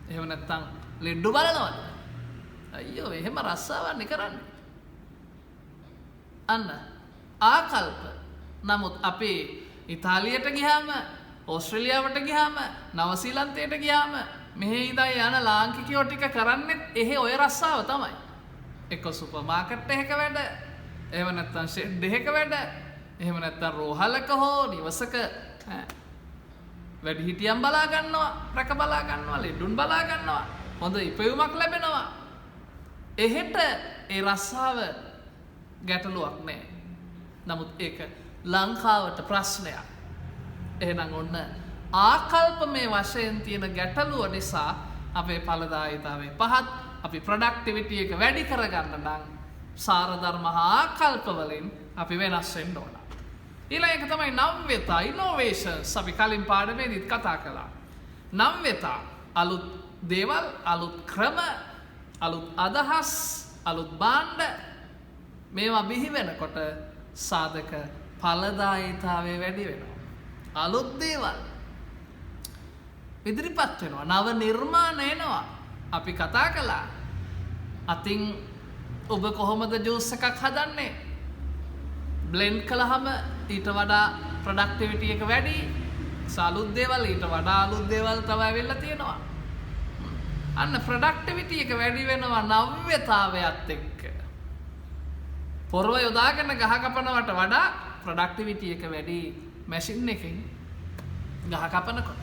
එහෙම නැත්නම් ලෙඩ්ඩු බලනවද? අයියෝ එහෙම රස්සාවක් කරන්නේ. අන්න ආකල්ප. නමුත් අපි ඉතාලියට ගියාම ඕස්ට්‍රේලියාවට ගියාම නවසීලන්තයට ගියාම මෙහි ඉඳන් යන ලාංකිකයෝ ටික කරන්නේ එහෙ ඔය රස්සාව තමයි. එක්ක සුපර් මාකට් එකක වැඩ, එහෙම නැත්නම් ෂෙඩ් එකක වැඩ, එහෙම නැත්නම් රෝහලක හෝ නිවසක වැඩිහිටියන් බලා ගන්නවා, රැක බලා ගන්නවා, ලෙඩුන් බලා ගන්නවා, හොඳ ඉපයුමක් ලැබෙනවා. එහෙට ඒ රස්සාව ගැටලුවක් නෑ. නමුත් ඒක ලංකාවට ප්‍රශ්නයක්. එහෙනම් ඔන්න ආකල්පමය වශයෙන් තියෙන ගැටලුව නිසා අපේ ඵලදායීතාවය පහත්. අපි ප්‍රොඩක්ටිවිටි එක වැඩි කරගන්න නම් සාරධර්ම ආකල්ප වලින් අපි වෙනස් වෙන්න ඕන. ඊළඟ එක තමයි නව්‍යතා ඉනෝවේෂන්ස්. අපි කලින් පාඩමේදීත් කතා කළා. නව්‍යතා අලුත් දේවල්, අලුත් ක්‍රම, අලුත් අදහස්, අලුත් භාණ්ඩ මේවා බිහි වෙනකොට සාධක ඵලදායීතාවය වැඩි වෙනවා. අලුත් දේවල් ඉදිරිපත් වෙනවා. නව නිර්මාණ එනවා. අපි කතා කළා. අතින් ඔබ කොහොමද ජූස් එකක් හදන්නේ? බ්ලෙන්ඩ් කළාම ඊට වඩා ප්‍රොඩක්ටිවිටි එක වැඩි. අලුත් දේවල් ඊට වඩා අලුත් දේවල් තව ඇවිල්ලා තියෙනවා. අන්න ප්‍රොඩක්ටිවිටි එක වැඩි වෙනවා නව්‍යතාවයත් එක්ක. පොරව යොදාගෙන ගහ කපනවට වඩා ප්‍රොඩක්ටිවිටි එක වැඩි මැෂින් එකකින් ගහ කපනකොට.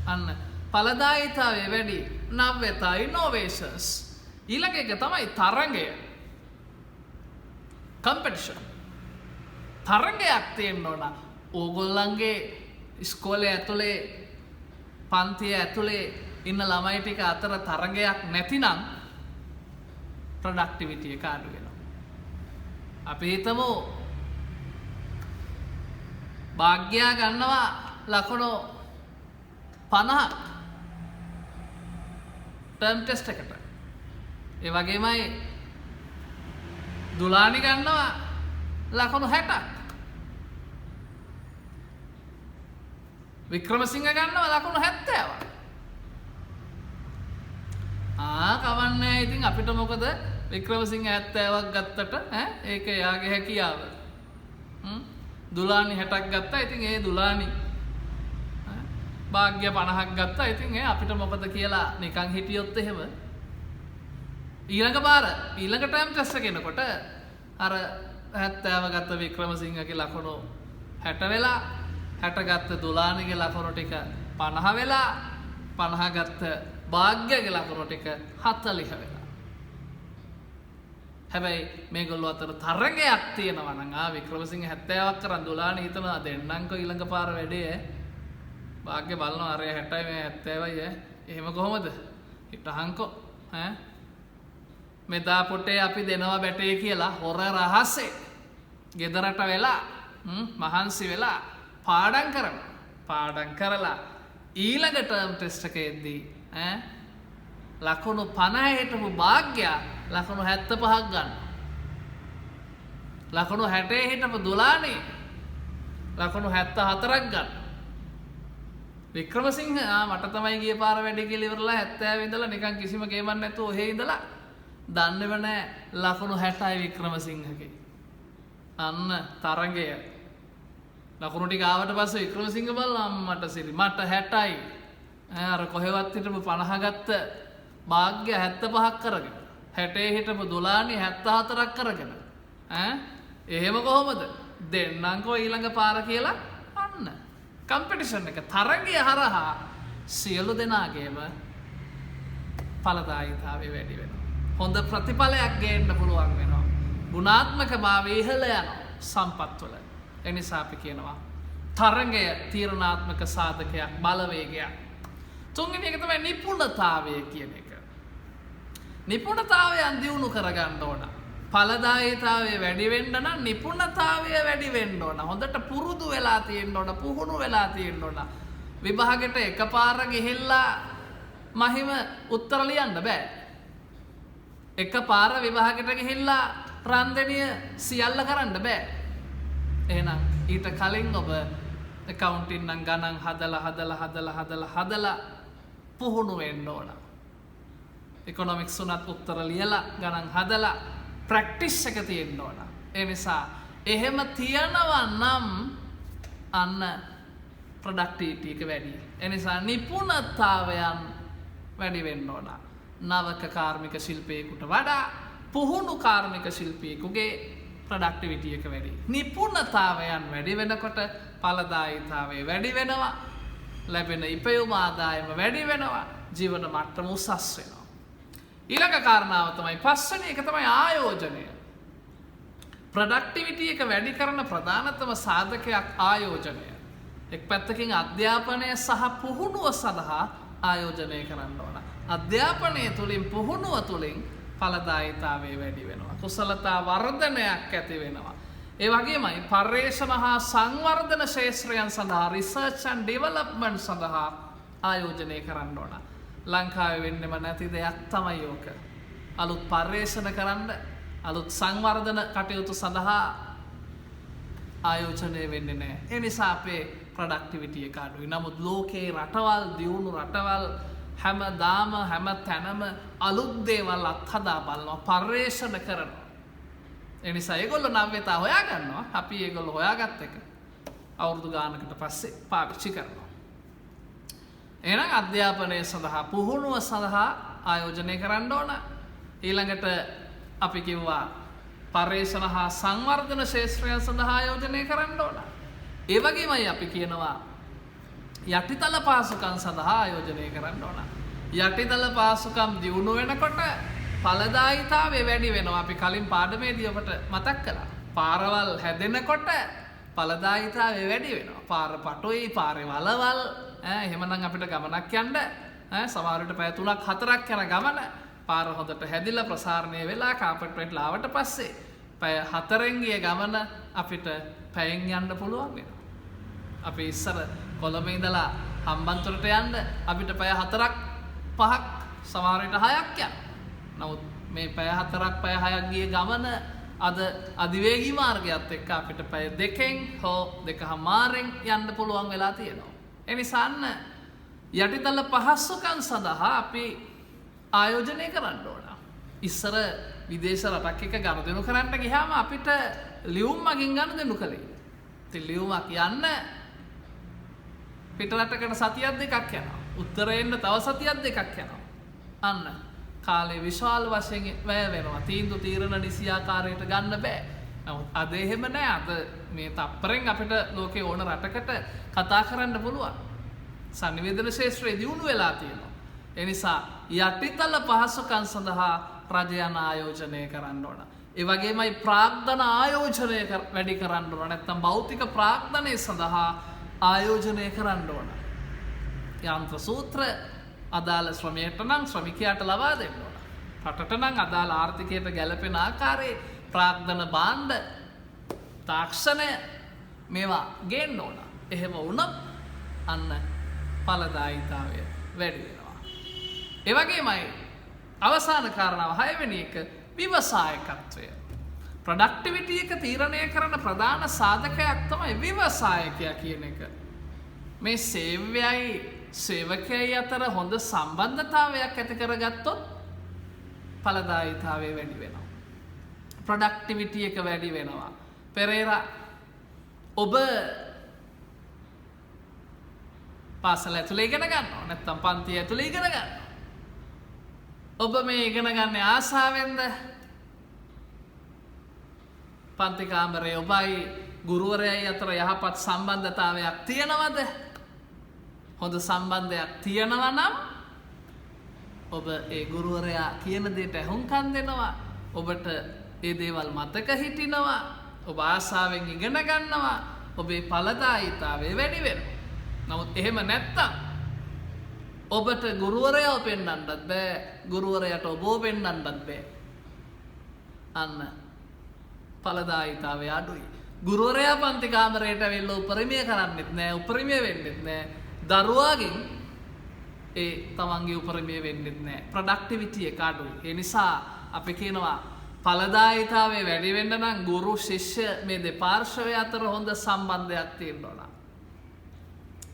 අන්න ඵලදායීතාවය වැඩි. නව්‍යතා ඉනෝවේෂන්ස්. ඊළඟ එක තමයි තරඟය. කම්පිටිෂන්. තරඟයක් තියෙන්න ඕන. ඕගොල්ලන්ගේ ඉස්කෝලේ ඇතුලේ පන්තිය ඇතුලේ ඉන්න ළමයි ටික අතර තරඟයක් නැතිනම් ප්‍රොඩක්ටිවිටි එක අඩු වෙනවා. අපි හිතමු භාග්‍යයා ගන්නවා ලකුණු 50ක් ටර්ම් ටෙස්ට් එකට. ඒ වගේමයි දුලානි ගන්නවා ලකුණු 60ක්. වික්‍රමසිංහ ගන්නවා ලකුණු 70ක්. කවන්නේ. ඉතින් අපිට මොකද වික්‍රමසිංහ 70ක් ගත්තට ඒක එයාගේ හැකියාව. දුලානි 60ක් ගත්තා. ඉතින් ඒ දුලානි භාග්‍ය 50ක් ගත්තා. ඉතින් අපිට මොකද කියලා නිකන් හිටියොත් එහෙම ඊළඟ පාර ඊළඟ ටර්ම් ටෙස්ට් එක එනකොට අර 70 ගත්ත වික්‍රමසිංහගේ ලකුණු 60 වෙලා 60 ගත්ත දුලානිගේ ලකුණු ටික 50 වෙලා 50 ගත්ත භාග්‍යගේ ලකුණු ටික 40 වෙලා. හැබැයි මේගොල්ලෝ අතර තරගයක් තියෙනවා නම් වික්‍රමසිංහ 70ක් කරන් දුලානි හිතනවා දෙන්නන්කෝ ඊළඟ පාර වැඩේ භාග්‍ය බලනවා අර 60යි මේ 70යි එහෙම කොහොමද හිටහන්කෝ මෙදා පොටේ අපි දෙනවා බැටේ කියලා හොර රහසේ ගෙදරට වෙලා මහන්සි වෙලා පාඩම් කරලා ඊළඟ ටර්ම් ටෙස්ට් එකේදී ලකුණු 50 හිටපු භාග්‍යයා ලකුණු 75ක් ගන්න. ලකුණු 60 හිටපු දුලානි ලකුණු 74ක් ගන්න. වික්‍රමසිංහ මට තමයි ගිය පාර වැඩි කියලා ඉවරලා 70 ඉඳලා නිකන් කිසිම ගේමක් නැතුව ඔහෙ ඉඳලා දන්නේව නැහැ ලකුණු 60යි වික්‍රමසිංහගේ. අන්න තරඟය. ලකුණු ටික ආවට පස්සේ වික්‍රමසිංහ බලලා අම්මට සිරි මට 60යි. අර කොහෙවත් හිටපු 50 ගත්ත භාග්‍ය 75ක් කරගෙන 60 හිටපු දුලානි 74ක් කරගෙන එහෙම කොහොමද දෙන්නන්කෝ ඊළඟ පාර කියලා අන්න කම්පිටිෂන් එක තරගය හරහා සියලු දෙනාගේම ඵලදායීතාවය වැඩි වෙනවා. හොඳ ප්‍රතිඵලයක් ගේන්න පුළුවන් වෙනවා. ගුණාත්මක භාවය ඉහළ යනවා සම්පත්වල. ඒ නිසා අපි කියනවා තරගය තීරණාත්මක සාධකයක් බලවේගයක්. තුන්වෙනි එක තමයි නිපුණතාවය කියන එක. නිපුණතාවයන් දියුණු කරගන්න ඕන. ඵලදායීතාවය වැඩි වෙන්න නම් නිපුණතාවය වැඩි වෙන්න ඕන. හොඳට පුරුදු වෙලා තියෙන්න ඕන, පුහුණු වෙලා තියෙන්න ඕන. විභාගෙට එකපාර ගිහිල්ලා මහිම උත්තර ලියන්න බෑ. එකපාර විභාගෙට ගිහිල්ලා රන්දනිය සියල්ල කරන්න බෑ. එහෙනම් ඊට කලින් ඔබ accounting නම් ගණන් හදලා පුහුණු වෙන්න ඕන. economics උනත් උත්තර ලියලා ගණන් හදලා ප්‍රැක්ටිස් එක තියෙන්න ඕන. ඒ නිසා එහෙම තියනවා නම් අන්න ප්‍රොඩක්ටිවිටි එක වැඩි. ඒ නිසා නිපුණතාවයන් වැඩි වෙන්න ඕන. නවක කාර්මික ශිල්පියෙකුට වඩා පුහුණු කාර්මික ශිල්පියෙකුගේ ප්‍රොඩක්ටිවිටි එක වැඩි. නිපුණතාවයන් වැඩි වෙනකොට ඵලදායීතාවය වැඩි වෙනවා. ලැබෙන ඉපයුම ආදායම වැඩි වෙනවා. ජීවන මට්ටම උසස් වෙනවා. ඊළඟ කාරණාව තමයි පස්වෙනි එක තමයි ආයෝජනය. ප්‍රොඩක්ටිවිටි එක වැඩි කරන ප්‍රධානතම සාධකයක් ආයෝජනය. එක් පැත්තකින් අධ්‍යාපනය සහ පුහුණුව සඳහා ආයෝජනය කරන්න ඕන. අධ්‍යාපනය තුළින් පුහුණුව තුළින් ඵලදායීතාවය වැඩි වෙනවා. කුසලතා වර්ධනයක් ඇති වෙනවා. ඒ වගේමයි පර්යේෂණ හා සංවර්ධන ශේත්‍රයන් සඳහා රිසර්ච් ඇන්ඩ් ඩෙවලොප්මන්ට් සඳහා ආයෝජනය කරන්න ඕන. ලංකාවේ වෙන්නෙම නැති දෙයක් තමයි ඕක. අලුත් පර්යේෂණ කරන්න, අලුත් සංවර්ධන කටයුතු සඳහා ආයෝජනය වෙන්නේ නැහැ. ඒ නිසා අපේ ප්‍රොඩක්ටිවිටි එක අඩුයි. නමුත් ලෝකේ රටවල්, දියුණු රටවල් හැමදාම හැම තැනම අලුත් දේවල් අත්හදා බලනවා, පර්යේෂණ කරනවා. ඒ නිසා ඒගොල්ලෝ නව්‍යතා හොයාගන්නවා. අපි ඒගොල්ලෝ හොයාගත්ත එක අවුරුදු ගානකට පස්සේ පාවිච්චි කරනවා. එහෙනම් අධ්‍යාපනය සඳහා, පුහුණුව සඳහා ආයෝජනය කරන්න ඕන. ඊළඟට අපි කිව්වා පර්යේෂණ හා සංවර්ධන ශේත්‍රයන් සඳහා ආයෝජනය කරන්න ඕන. ඒ වගේමයි අපි කියනවා යටිතල පාසුකම් සඳහා ආයෝජනය කරන්න ඕන. යටිතල පාසුකම් දියුණු වෙනකොට ඵලදායීතාවය වැඩි වෙනවා. අපි කලින් පාඩමේදී ඔබට මතක් කළා. පාරවල් හැදෙනකොට ඵලදායීතාවය වැඩි වෙනවා. පාර පටුයි, පාරේ වලවල්, එහෙමනම් අපිට ගමනක් යන්න සමහර විට පැය 3ක් 4ක් යන ගමන පාර හොඳට හැදිලා ප්‍රසාරණය වෙලා කාපට් වෙට් ලාවට පස්සේ පැය 4න් ගිය ගමන අපිට පැයෙන් යන්න පුළුවන් වෙනවා. අපි ඉස්සර කොළඹ ඉඳලා හම්බන්තොටට යන්න අපිට පැය 4ක් 5ක් සමහර විට 6ක් යනවා. නමුත් මේ පැය 4ක් පැය 6ක් ගිය ගමන අද අධිවේගී මාර්ගයත් එක්ක අපිට පැය 2කින් හෝ 2මාරෙන් යන්න පුළුවන් වෙලා තියෙනවා. ඒ නිසා යටිතල පහසුකම් සඳහා අපි ආයෝජනය කරන්න ඕන. ඉස්සර විදේශ රටක් එක්ක ගනුදෙනු කරන්න ගියාම අපිට ලියුම් මගින් ගනුදෙනු කළේ. ඉතින් ලියුමක් යන්න පිටරටකට සතියක් දෙකක් යනවා. උත්තරයෙන් තව සතියක් දෙකක් යනවා. අන්න කාලේ විශාල වශයෙන් වැය වෙනවා. තීන්දුව තීරණ නිසියාකාරයට ගන්න බෑ. නමුත් අද එහෙම නෑ. අද මේ තප්පරෙන් අපිට ලෝකේ ඕන රටකට කතා කරන්න පුළුවන්. සංනිවේදන ශාස්ත්‍රයේ දියුණු වෙලා තියෙනවා. ඒ නිසා යටිතල පහසුකම් සඳහා රජයන් ආයෝජනය කරන්න ඕන. ඒ වගේමයි ප්‍රාග්ධන ආයෝජනය වැඩි කරන්න ඕන. නැත්නම් භෞතික ප්‍රාග්ධනය සඳහා ආයෝජනය කරන්න ඕන. යන්ත්‍ර සූත්‍ර අදාළ ශ්‍රමයට නම් ශ්‍රමිකයාට ලබා දෙන්න ඕන. රටට නම් අදාළ ආර්ථිකයට ගැලපෙන ආකාරයේ ප්‍රාග්ධන භාණ්ඩ, තාක්ෂණය මේවා ගේන්න ඕන. එහෙම වුණොත් අන්න ඵලදායීතාවය වැඩි වෙනවා. ඒ වගේමයි අවසාන කාරණාව 6 වෙනි එක ව්‍යවසායකත්වය. ප්‍රොඩක්ටිවිටි එක තීරණය කරන ප්‍රධාන සාධකයක් තමයි ව්‍යවසායකයා කියන එක. මේ සේවයයි සේවකයයි අතර හොඳ සම්බන්ධතාවයක් ඇති කරගත්තොත් ඵලදායීතාවය වැඩි වෙනවා. ප්‍රොඩක්ටිවිටි එක වැඩි වෙනවා. පෙරේරා ඔබ පාසල ඇතුළේ ඉගෙන ගන්නවා. නැත්නම් පන්තිය ඇතුළේ ඉගෙන ගන්නවා. ඔබ මේ ඉගෙන ගන්න ආසාවෙන්ද? පන්ති කාමරේ ඔබයි ගුරුවරයයි අතර යහපත් සම්බන්ධතාවයක් තියෙනවද? හොඳ සම්බන්ධයක් තියෙනවා නම් ඔබ ඒ ගුරුවරයා කියන දේට ඇහුම්කන් දෙනවා. ඔබට ඒ දේවල් මතක හිටිනවා. ඔබ ආසාවෙන් ඉගෙන ගන්නවා. ඔබේ ඵලදායීතාවය වැඩි වෙනවා. නමුත් එහෙම නැත්තම් ඔබට ගුරුවරයාව පෙන්වන්නත් බෑ, ගුරුවරයාට ඔබව පෙන්වන්නත් බෑ. අන්න ඵලදායීතාවය අඩුයි. ගුරුවරයා පන්ති කාමරයට ඇවිල්ලා උපරිමය කරන්නෙත් නෑ, උපරිමය වෙන්නෙත් නෑ. දරුවාගෙන් ඒ තමන්ගේ උපරිමය වෙන්නෙත් නෑ. ප්‍රොඩක්ටිවිටි එක අඩුයි. ඒ නිසා අපි කියනවා ඵලදායීතාවය වැඩි වෙන්න නම් ගුරු ශිෂ්‍ය මේ දෙපාර්ශ්වය අතර හොඳ සම්බන්ධයක් තියෙන්න ඕන.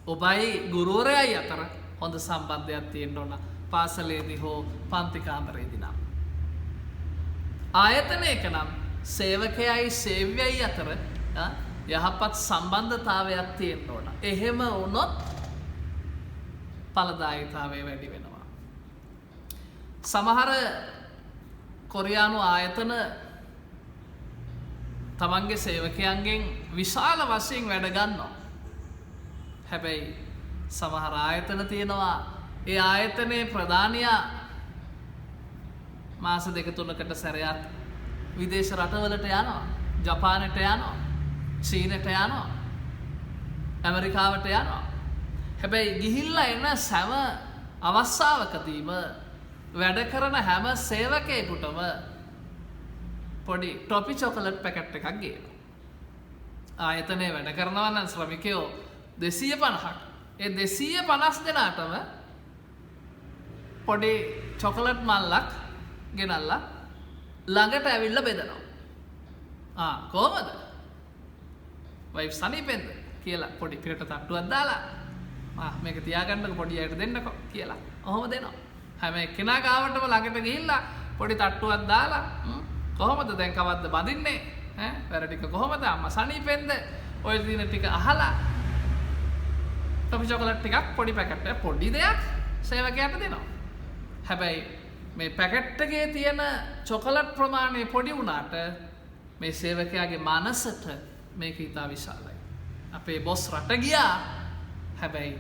ඔබයි ගුරුවරයයි අතර හොඳ සම්බන්ධයක් තියෙන්න ඕන. පාසලේදී හෝ පන්ති කාමරේදී නම්. ආයතනයක නම් සේවකයයි සේව්‍යයයි අතර යහපත් සම්බන්ධතාවයක් තියෙන්න ඕන. එහෙම වුණොත් ඵලදායීතාවය වැඩි වෙනවා. සමහර කොරියානු ආයතන තමන්ගේ සේවකයන්ගෙන් විශාල වශයෙන් වැඩ ගන්නවා. හැබැයි සමහර ආයතන තියෙනවා ඒ ආයතනයේ ප්‍රධානියා මාස 2-3කට සැරයක් විදේශ රටවලට යනවා. ජපානයට යනවා. චීනට යනවා. ඇමරිකාවට යනවා. හැබැයි ගිහිල්ලා එන සෑම අවස්ථාවකදීම වැඩ කරන හැම සේවකයෙකුටම පොඩි ටොපි චොකලට් පැකට් එකක් ගේනවා. ආයතනයේ වැඩ කරනවා නම් ශ්‍රමිකයෝ 250ක්. ඒ 250 දෙනාටම පොඩි චොකලට් මල්ලක් ගෙනල්ලා ළඟට ඇවිල්ලා බෙදනවා. කොහමද? වයිෆ් සනීපෙන්ද කියලා පොඩි පිටට තට්ටුවක් දාලා මේක තියාගන්නකො පොඩි අයට දෙන්නකො කියලා. ඔහොම දෙනවා. හැම එක්කෙනා ගාවටම ළඟට ගිහිල්ලා පොඩි තට්ටුවක් දාලා කොහොමද දැන් කවද්ද බදින්නේ? වැඩ ටික කොහොමද? අම්මා සනීපෙන්ද? ඔය දින ටික අහලා ටොපි චොකලට් ටිකක් පොඩි පැකට් එක පොඩි දෙයක් සේවකයාට දෙනවා. හැබැයි මේ පැකට් එකේ තියෙන චොකලට් ප්‍රමාණය පොඩි වුණාට මේ සේවකයාගේ මනසට මේක ඉතා විශාලයි. අපේ බොස් රට ගියා. හැබැයි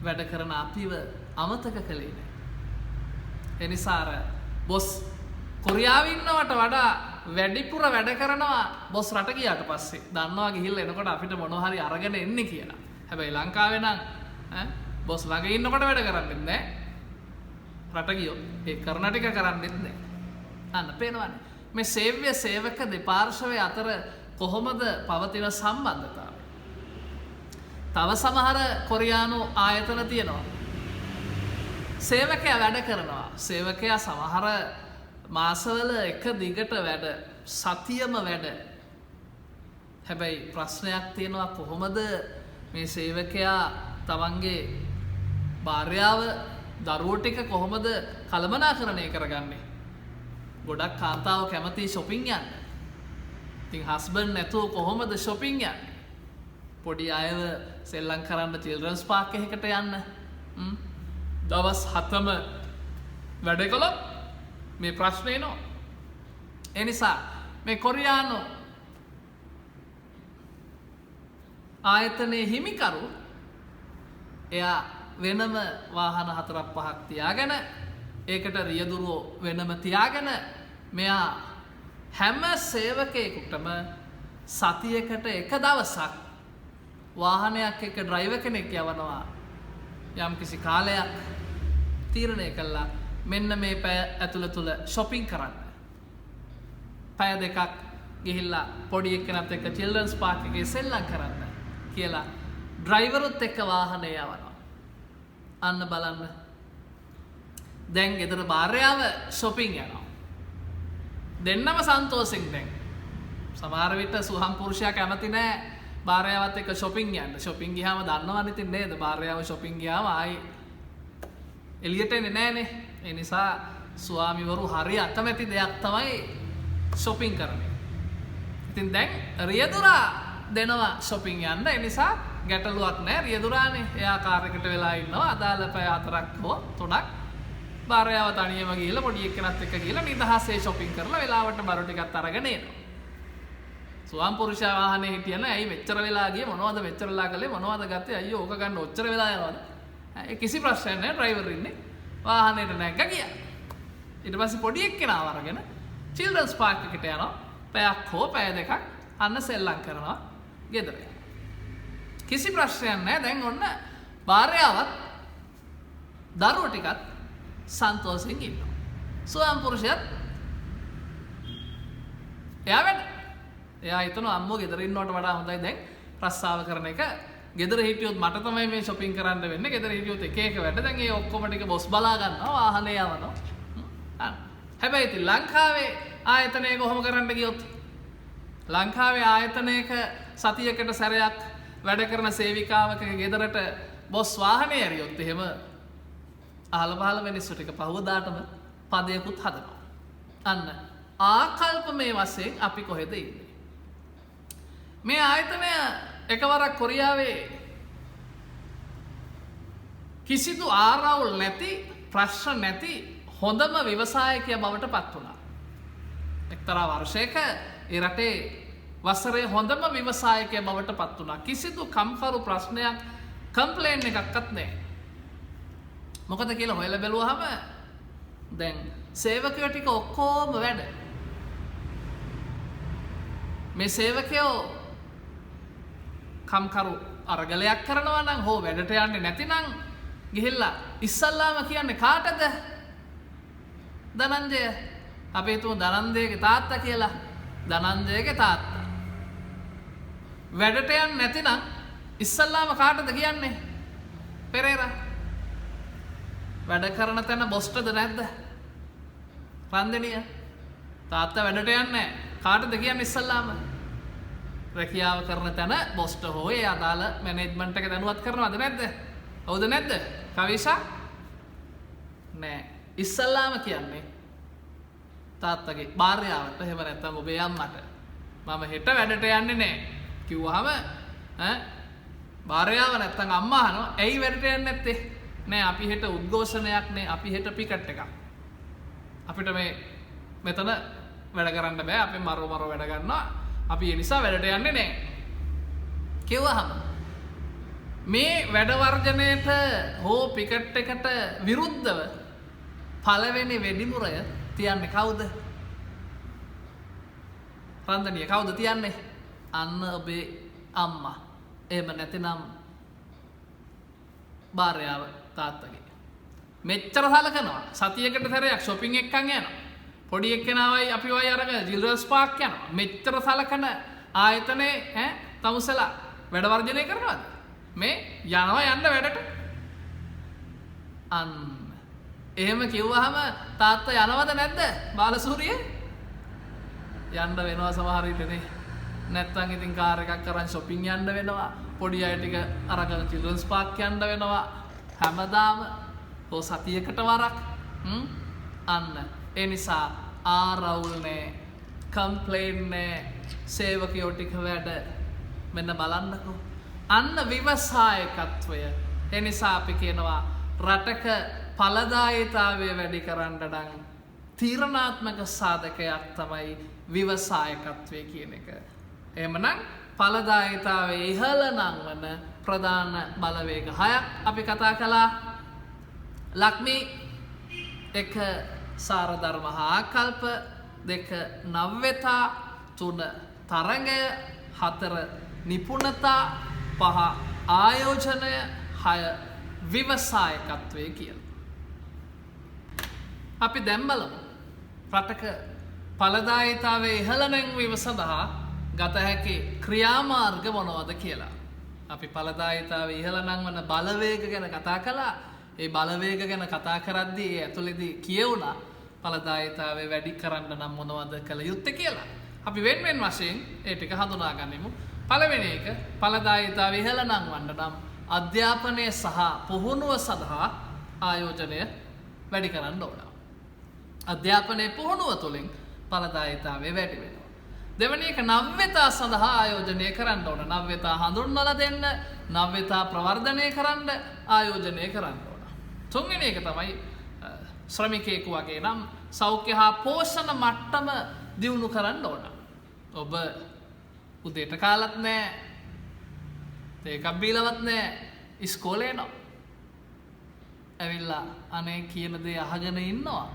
වැඩ කරන අපිව අමතක කළේ නෑ. එනිසා අර බොස් කොරියාවේ ඉන්නවට වඩා වැඩිපුර වැඩ කරනවා බොස් රට ගියාට පස්සේ. දන්නවා ගිහිල්ලා එනකොට අපිට මොනවා හරි අරගෙන එන්නේ කියලා. හැබැයි ලංකාවේ නම් බොස් ළඟ ඉන්නකොට වැඩ කරන්නේ නෑ. රට ගියෝ ඒ කරන ටික කරන්නේත් නෑ. අන්න පේනවනේ. මේ සේව්‍ය සේවක දෙපාර්ශවය අතර කොහොමද පවතින සම්බන්ධතාවය? තව සමහර කොරියානු ආයතන තියෙනවා. සේවකයා වැඩ කරනවා. සේවකයා සමහර මාසවල එක දිගට වැඩ, සතියම වැඩ. හැබැයි ප්‍රශ්නයක් තියෙනවා කොහොමද මේ සේවකයා තමන්ගේ භාර්යාව දරුවෝ ටික කොහොමද කළමනාකරණය කරගන්නේ? ගොඩක් කාන්තාව කැමති shopping යන්න. ඉතින් හස්බන්ඩ් නැතුව කොහොමද shopping යන්නේ? පොඩි අයව සෙල්ලම් කරන්න children's park එකකට යන්න. දවස් 7ම වැඩ කළොත් මේ ප්‍රශ්නේ නෝ. ඒ නිසා මේ කොරියානු ආයතනයේ හිමිකරු එයා වෙනම වාහන 4-5ක් තියාගෙන ඒකට රියදුරුවෝ වෙනම තියාගෙන මෙයා හැම සේවකයෙකුටම සතියකට එක දවසක් වාහනයක් එක්ක ඩ්‍රයිවර් කෙනෙක් යවනවා. යම්කිසි කාලයක් තීරණය කළා මෙන්න මේ පැය ඇතුළ තුල shopping කරන්න. පැය දෙකක් ගිහිල්ලා පොඩි එක්කෙනත් එක්ක children's park එකේ සෙල්ලම් කරන්න කියලා ඩ්‍රයිවරුත් එක්ක වාහනේ යවනවා. අන්න බලන්න. දැන් ගෙදර භාර්යාව shopping යනවා. දෙන්නම සන්තෝෂෙන් දැන්. සමහර විට සුහම් පුරුෂයා කැමති නෑ භාර්යාවත් එක්ක shopping යන්න. shopping ගියාම දන්නවනේ ඉතින් නේද? භාර්යාව shopping ගියාම ආයි එළියට එන්නේ නෑනේ. ඒ නිසා ස්වාමිවරු හරි අකමැති දෙයක් තමයි shopping කරන්නේ. ඉතින් දැන් රියදුරා දෙනවා shopping යන්න. ඒ නිසා ගැටලුවක් නෑ. රියදුරානේ එයා කාර් එකට වෙලා ඉන්නවා. අදාළ පැය 4ක් හෝ 3ක් භාර්යාව තනියම ගිහලා පොඩි එක්කෙනත් එක්ක ගිහලා නිදහසේ shopping කරලා වෙලාවට බර ටිකක් අරගෙන එනවා. ස්වාම පුරුෂයා වාහනේ හිටියන ඇයි මෙච්චර වෙලා ගියේ මොනවද මෙච්චර වෙලා කළේ මොනවද ගත්තේ අයියෝ ඕක ගන්න ඔච්චර වෙලා යනවද? ඒ කිසි ප්‍රශ්නයක් නැහැ. ඩ්‍රයිවර් ඉන්නේ වාහනේට නැග්ග ගියා. ඊට පස්සේ පොඩි එක්කෙනාව අරගෙන children's park එකට යනවා. පැයක් හෝ පැය දෙකක් අන්න සෙල්ලම් කරනවා ගෙදර. කිසි ප්‍රශ්නයක් නැහැ. දැන් ඔන්න භාර්යාවත් දරුවෝ ටිකත් සන්තෝෂෙන් ඉන්නවා. ස්වාම පුරුෂයාත් එයා හිතනවා අම්මෝ ගෙදර ඉන්නවට වඩා හොඳයි දැන් රස්සාව කරන එක. ගෙදර හිටියොත් මට තමයි මේ shopping කරන්න වෙන්නේ. ගෙදර හිටියොත් එක එක වැඩ. දැන් ඒ ඔක්කොම ටික බොස් බලා ගන්නවා වාහනේ යවනවා. හැබැයි ඉතින් ලංකාවේ ආයතනයක කොහොම කරන්න ගියොත් ලංකාවේ ආයතනයක සතියකට සැරයක් වැඩ කරන සේවිකාවකගේ ගෙදරට බොස් වාහනේ ඇරියොත් එහෙම අහල පහල මිනිස්සු ටික පහවදාටම පදයකුත් හදනවා. අන්න ආකල්පමය වශයෙන් අපි කොහෙද ඉන්නේ? මේ ආයතනය එකවරක් කොරියාවේ කිසිදු ආරවුල් නැති ප්‍රශ්න නැති හොඳම ව්‍යවසායකයා බවට පත් වුණා. එක්තරා වර්ෂයක ඒ රටේ වසරේ හොඳම ව්‍යවසායකයා බවට පත් වුණා. කිසිදු කම්කරු ප්‍රශ්නයක් කම්ප්ලේන් එකක්වත් නැහැ. මොකද කියලා හොයලා බැලුවාම දැන් සේවකයෝ ටික ඔක්කොම වැඩ. මේ සේවකයෝ කම්කරු අරගලයක් කරනවා නම් හෝ වැඩට යන්නේ නැතිනම් ගිහිල්ලා ඉස්සල්ලාම කියන්නේ කාටද? ධනංජය. අපි හිතමු ධනංජයගේ තාත්තා කියලා. ධනංජයගේ තාත්තා. වැඩට යන්නේ නැතිනම් ඉස්සල්ලාම කාටද කියන්නේ? පෙරේරා. වැඩ කරන තැන බොස්ටද නැද්ද? රන්දනිය. තාත්තා වැඩට යන්නේ කාටද කියන්නේ ඉස්සල්ලාම? රැකියාව කරන තැන බොස්ට හෝ ඒ අදාළ මැනේජ්මන්ට් එක දැනුවත් කරනවද නැද්ද? හවුද නැද්ද? කවිෂා? නෑ. ඉස්සල්ලාම කියන්නේ තාත්තගේ භාර්යාවට එහෙම නැත්නම් ඔබේ අම්මට මම හෙට වැඩට යන්නේ නෑ කිව්වහම භාර්යාව නැත්නම් අම්මා අහනවා ඇයි වැඩට යන්නේ නැත්තේ? නෑ අපි හෙට උද්ඝෝෂණයක් නේ අපි හෙට පිකට් එකක්. අපිට මේ මෙතන වැඩ කරන්න බෑ අපි මරෝ වැඩ ගන්නවා. අපි ඒ නිසා වැඩට යන්නේ නෑ. කිව්වහම මේ වැඩ වර්ජනයට හෝ පිකට් එකට විරුද්ධව පළවෙනි වෙඩිමුරය තියන්නේ කවුද? රන්දනිය කවුද තියන්නේ? අන්න ඔබේ අම්මා. එහෙම නැතිනම් භාර්යාව තාත්තගේ. මෙච්චර සලකනවා. සතියකට සැරයක් shopping එකකන් යනවා. පොඩි එක්කෙනාවයි අපි වයි අරගෙන ජිල්රස් පාක් යනවා. මෙච්චර සලකන ආයතනේ තමුසලා වැඩ වර්ජනය කරනවද? මේ යනවා යන්න වැඩට. අන්න එහෙම කිව්වහම තාත්තා යනවද නැද්ද? බාලසූරිය යන්න වෙනවා සමහර විටනේ. නැත්තම් ඉතින් කාර් එකක් අරන් shopping යන්න වෙනවා. පොඩි අය ටික අරගෙන චිල්ඩ්‍රන්ස් පාක් යන්න වෙනවා. හැමදාම ඔය සතියකට වරක්. අන්න ඒ නිසා ආරවුල් නෑ, කම්ප්ලේන් නෑ, සේවකයෝ ටික වැඩ මෙන්න බලන්නකෝ. අන්න විවසායකත්වය. ඒ නිසා අපි කියනවා රටක ඵලදායීතාවය වැඩි කරන්න නම් තීරණාත්මක සාධකයක් තමයි විවසායකත්වය කියන එක. එහෙමනම් ඵලදායීතාවයේ ඉහළ නංවන ප්‍රධාන බලවේග 6ක් අපි කතා කළා. ලක්මී 1 සාරධර්ම හා ආකල්ප, 2 නව්‍යතා, 3 තරඟය, 4 නිපුණතා, 5 ආයෝජනය, 6 විවසායකත්වය කියලා. අපි දැන් බලමු රටක ඵලදායීතාවයේ ඉහළ නැංවීම සඳහා ගත හැකි ක්‍රියාමාර්ග මොනවද කියලා. අපි ඵලදායීතාවයේ ඉහළ නංවන බලවේග ගැන කතා කළා. ඒ බලවේග ගැන කතා කරද්දී ඒ ඇතුළේදී කියවුණා ඵලදායීතාවය වැඩි කරන්න නම් මොනවද කළ යුත්තේ කියලා. අපි වෙන වශයෙන් ඒ ටික හඳුනා ගනිමු. පළවෙනි එක ඵලදායීතාවය ඉහළ නංවන්න නම් අධ්‍යාපනය සහ පුහුණුව සඳහා ආයෝජනය වැඩි කරන්න ඕන. අධ්‍යාපනයේ පුහුණුව තුළින් ඵලදායීතාවය වැඩි වෙනවා. දෙවැනි එක නව්‍යතා සඳහා ආයෝජනය කරන්න ඕන. නව්‍යතා හඳුන්වලා දෙන්න, නව්‍යතා ප්‍රවර්ධනය කරන්න ආයෝජනය කරන්න ඕන. තුන්වෙනි එක තමයි ශ්‍රමිකයෙකු වගේ නම් සෞඛ්‍ය හා පෝෂණ මට්ටම දියුණු කරන්න ඕන. ඔබ උදේට කාලත් නෑ, ඒකක් බීලවත් නෑ, ඉස්කෝලේ යනවා. ඇවිල්ලා අනේ කියන දේ අහගෙන ඉන්නවා.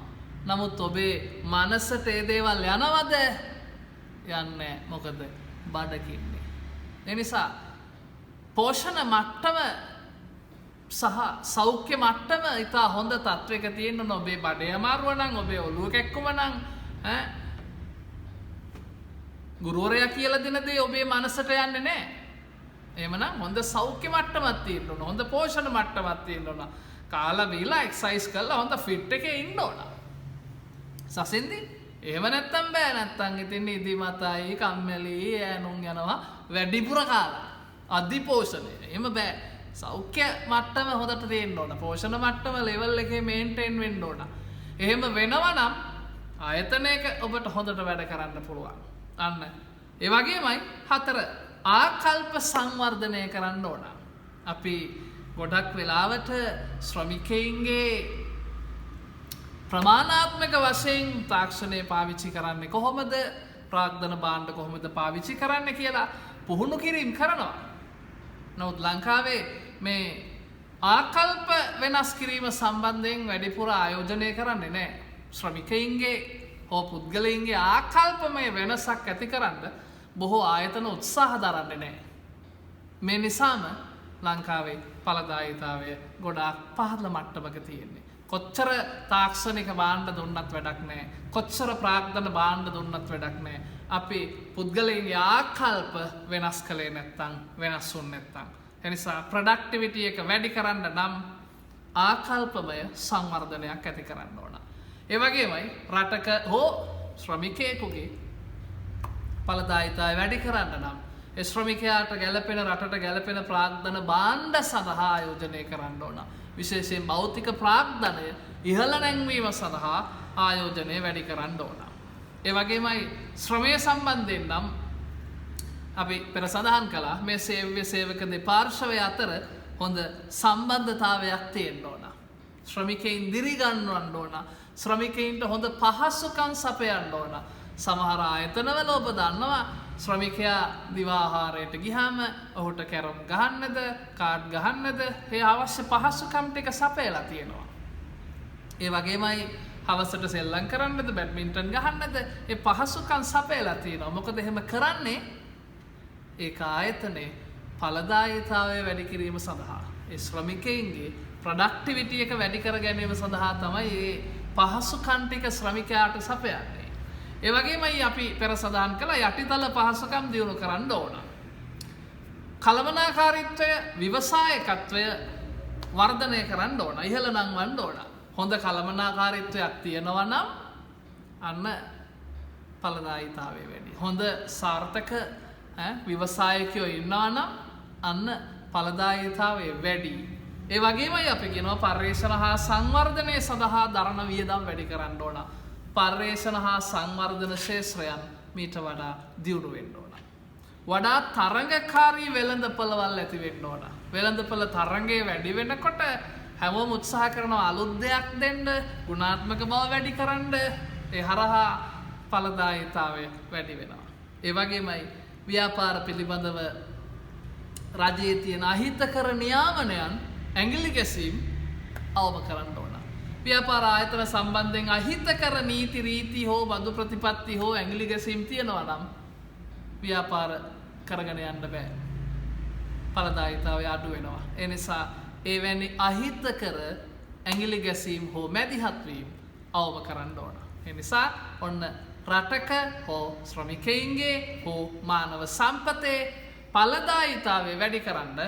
නමුත් ඔබේ මනසට ඒ දේවල් යනවද? යන්නේ මොකද බඩගින්නේ. ඒ නිසා පෝෂණ මට්ටම සහ සෞඛ්‍ය මට්ටම ඉතා හොඳ තත්වයක තියෙන්න ඕන. ඔබේ බඩේ අමාරුව නම්, ඔබේ ඔළුව කැක්කුම නම් ගුරුවරයා කියලා දෙන දේ ඔබේ මනසට යන්නේ නැහැ. එහෙමනම් හොඳ සෞඛ්‍ය මට්ටමක් තියෙන්න ඕන. හොඳ පෝෂණ මට්ටමක් තියෙන්න ඕන. කාලා බීලා එක්සර්සයිස් කරලා හොඳ ෆිට් එකේ ඉන්න ඕන. සසින්දි එහෙම නැත්තම් බෑ. නැත්තම් ඉතින් නිදිමතයි, කම්මැලි, ඈනුම් යනවා වැඩිපුර කාලා. අධිපෝෂණය. එහෙම බෑ. සෞඛ්‍ය මට්ටම හොඳට තියෙන්න ඕන. පෝෂණ මට්ටම ලෙවල් එකේ මේන්ටේන් වෙන්න ඕන. එහෙම වෙනවා නම් ආයතනයක ඔබට හොඳට වැඩ කරන්න පුළුවන්. අන්න ඒ වගේමයි 4 ආකල්ප සංවර්ධනය කරන්න ඕන. අපි ගොඩක් වෙලාවට ශ්‍රමිකයින්ගේ ප්‍රමාණාත්මක වශයෙන් තාක්ෂණය පාවිච්චි කරන්නේ කොහොමද, ප්‍රාග්ධන භාණ්ඩ කොහොමද පාවිච්චි කරන්න කියලා පුහුණු කිරීම කරනවා. නමුත් ලංකාවේ මේ ආකල්ප වෙනස් කිරීම සම්බන්ධයෙන් වැඩිපුර ආයෝජනය කරන්නේ නැහැ. ශ්‍රමිකයින්ගේ හෝ පුද්ගලයින්ගේ ආකල්පමය වෙනසක් ඇති කරන්න බොහෝ ආයතන උත්සාහ දරන්නේ නැහැ. මේ නිසාම ලංකාවේ ඵලදායීතාවය ගොඩාක් පහළ මට්ටමක තියෙන්නේ. කොච්චර තාක්ෂණික භාණ්ඩ දුන්නත් වැඩක් නැහැ. කොච්චර ප්‍රාග්ධන භාණ්ඩ දුන්නත් වැඩක් නැහැ. අපි පුද්ගලයන්ගේ ආකල්ප වෙනස් කළේ නැත්තම් වෙනස් වුනේ නැත්තම්. ඒ නිසා ප්‍රොඩක්ටිවිටි එක වැඩි කරන්න නම් ආකල්පමය සංවර්ධනයක් ඇති කරන්න ඕන. ඒ වගේමයි රටක හෝ ශ්‍රමිකයෙකුගේ ඵලදායීතාවය වැඩි කරන්න නම් ඒ ශ්‍රමිකයාට ගැළපෙන රටට ගැළපෙන ප්‍රාග්ධන භාණ්ඩ සඳහා ආයෝජනය කරන්න ඕන. විශේෂයෙන් භෞතික ප්‍රාග්ධනය ඉහළ නැංවීම සඳහා ආයෝජනය වැඩි කරන්න ඕන. ඒ වගේමයි ශ්‍රමය සම්බන්ධයෙන් නම් අපි පෙර සඳහන් කළා මේ සේව්‍ය සේවක දෙපාර්ශවය අතර හොඳ සම්බන්ධතාවයක් තියෙන්න ඕන. ශ්‍රමිකයින් දිරිගන්වන්න ඕන. ශ්‍රමිකයින්ට හොඳ පහසුකම් සපයන්න ඕන. සමහර ආයතනවල ඔබ දන්නවා ශ්‍රමිකයා දිවාහාරයට ගිහාම ඔහුට කැරම් ගහන්නද කාඩ් ගහන්නද ඒ අවශ්‍ය පහසුකම් ටික සපයලා තියෙනවා. ඒ වගේමයි හවසට සෙල්ලම් කරන්නද බැඩ්මින්ටන් ගහන්නද ඒ පහසුකම් සපයලා තියෙනවා. මොකද එහෙම කරන්නේ ඒක ආයතනයේ ඵලදායීතාවය වැඩි කිරීම සඳහා ඒ ශ්‍රමිකයින්ගේ ප්‍රොඩක්ටිවිටි එක වැඩි කර ගැනීම සඳහා තමයි මේ පහසුකම් ටික ශ්‍රමිකයාට සපයන්නේ. ඒ වගේමයි අපි පෙර සඳහන් කළා යටිතල පහසුකම් දියුණු කරන්න ඕන. කළමනාකාරීත්වය ව්‍යවසායකත්වය වර්ධනය කරන්න ඕන. ඉහළ නංවන්න ඕන. හොඳ කළමනාකාරීත්වයක් තියෙනවා නම් අන්න ඵලදායීතාවය වැඩි. හොඳ සාර්ථක ව්‍යවසායකයෝ ඉන්නවා නම් අන්න ඵලදායීතාවය වැඩි. ඒ වගේමයි අපි කියනවා පර්යේෂණ හා සංවර්ධනය සඳහා දරන වියදම් වැඩි කරන්න ඕන. පර්යේෂණ හා සංවර්ධන ශේත්‍රයන් මීට වඩා දියුණු වෙන්න ඕන. වඩා තරඟකාරී වෙළඳපළවල් ඇති වෙන්න ඕන. වෙළඳපළ තරඟේ වැඩි වෙනකොට හැමෝම උත්සාහ කරනවා අලුත් දෙයක් දෙන්න, ගුණාත්මක බව වැඩි කරන්න. ඒ හරහා ඵලදායීතාවය වැඩි වෙනවා. ඒ වගේමයි ව්‍යාපාර පිළිබඳව රජයේ තියෙන අහිතකර නියාමනයන් ඇඟිලි ගැසීම් අවම කරන්න ඕන. ව්‍යාපාර ආයතන සම්බන්ධයෙන් අහිතකර නීති රීති හෝ බඳු ප්‍රතිපත්ති හෝ ඇඟිලි ගැසීම් තියෙනවා නම් ව්‍යාපාර කරගෙන යන්න බෑ. ඵලදායීතාවය අඩු වෙනවා. ඒ නිසා එවැනි අහිතකර ඇඟිලි ගැසීම් හෝ මැදිහත් වීම අවම කරන්න ඕන. ඒ නිසා ඔන්න රටක හෝ ශ්‍රමිකයින්ගේ හෝ මානව සම්පතේ ඵලදායීතාවය වැඩි කරන්න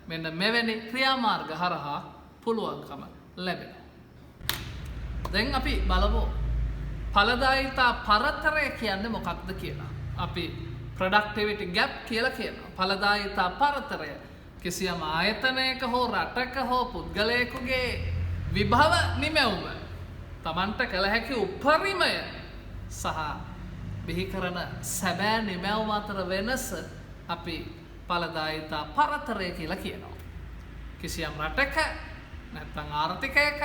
මෙන්න මෙවැනි ක්‍රියාමාර්ග හරහා පුළුවන්කම ලැබෙනවා. දැන් අපි බලමු ඵලදායීතා පරතරය කියන්නේ මොකක්ද කියලා. අපි ප්‍රොඩක්ටිවිටි ගැප් කියලා කියනවා. ඵලදායීතා පරතරය කිසියම් ආයතනයක හෝ රටක හෝ පුද්ගලයෙකුගේ විභව නිමැවුම Tamanට කළ හැකි උපරිමය සහ බිහි කරන සැබෑ නිමැවුම අතර වෙනස අපි ඵලදායීතා පරතරය කියලා කියනවා. කිසියම් රටක නැත්නම් ආර්ථිකයක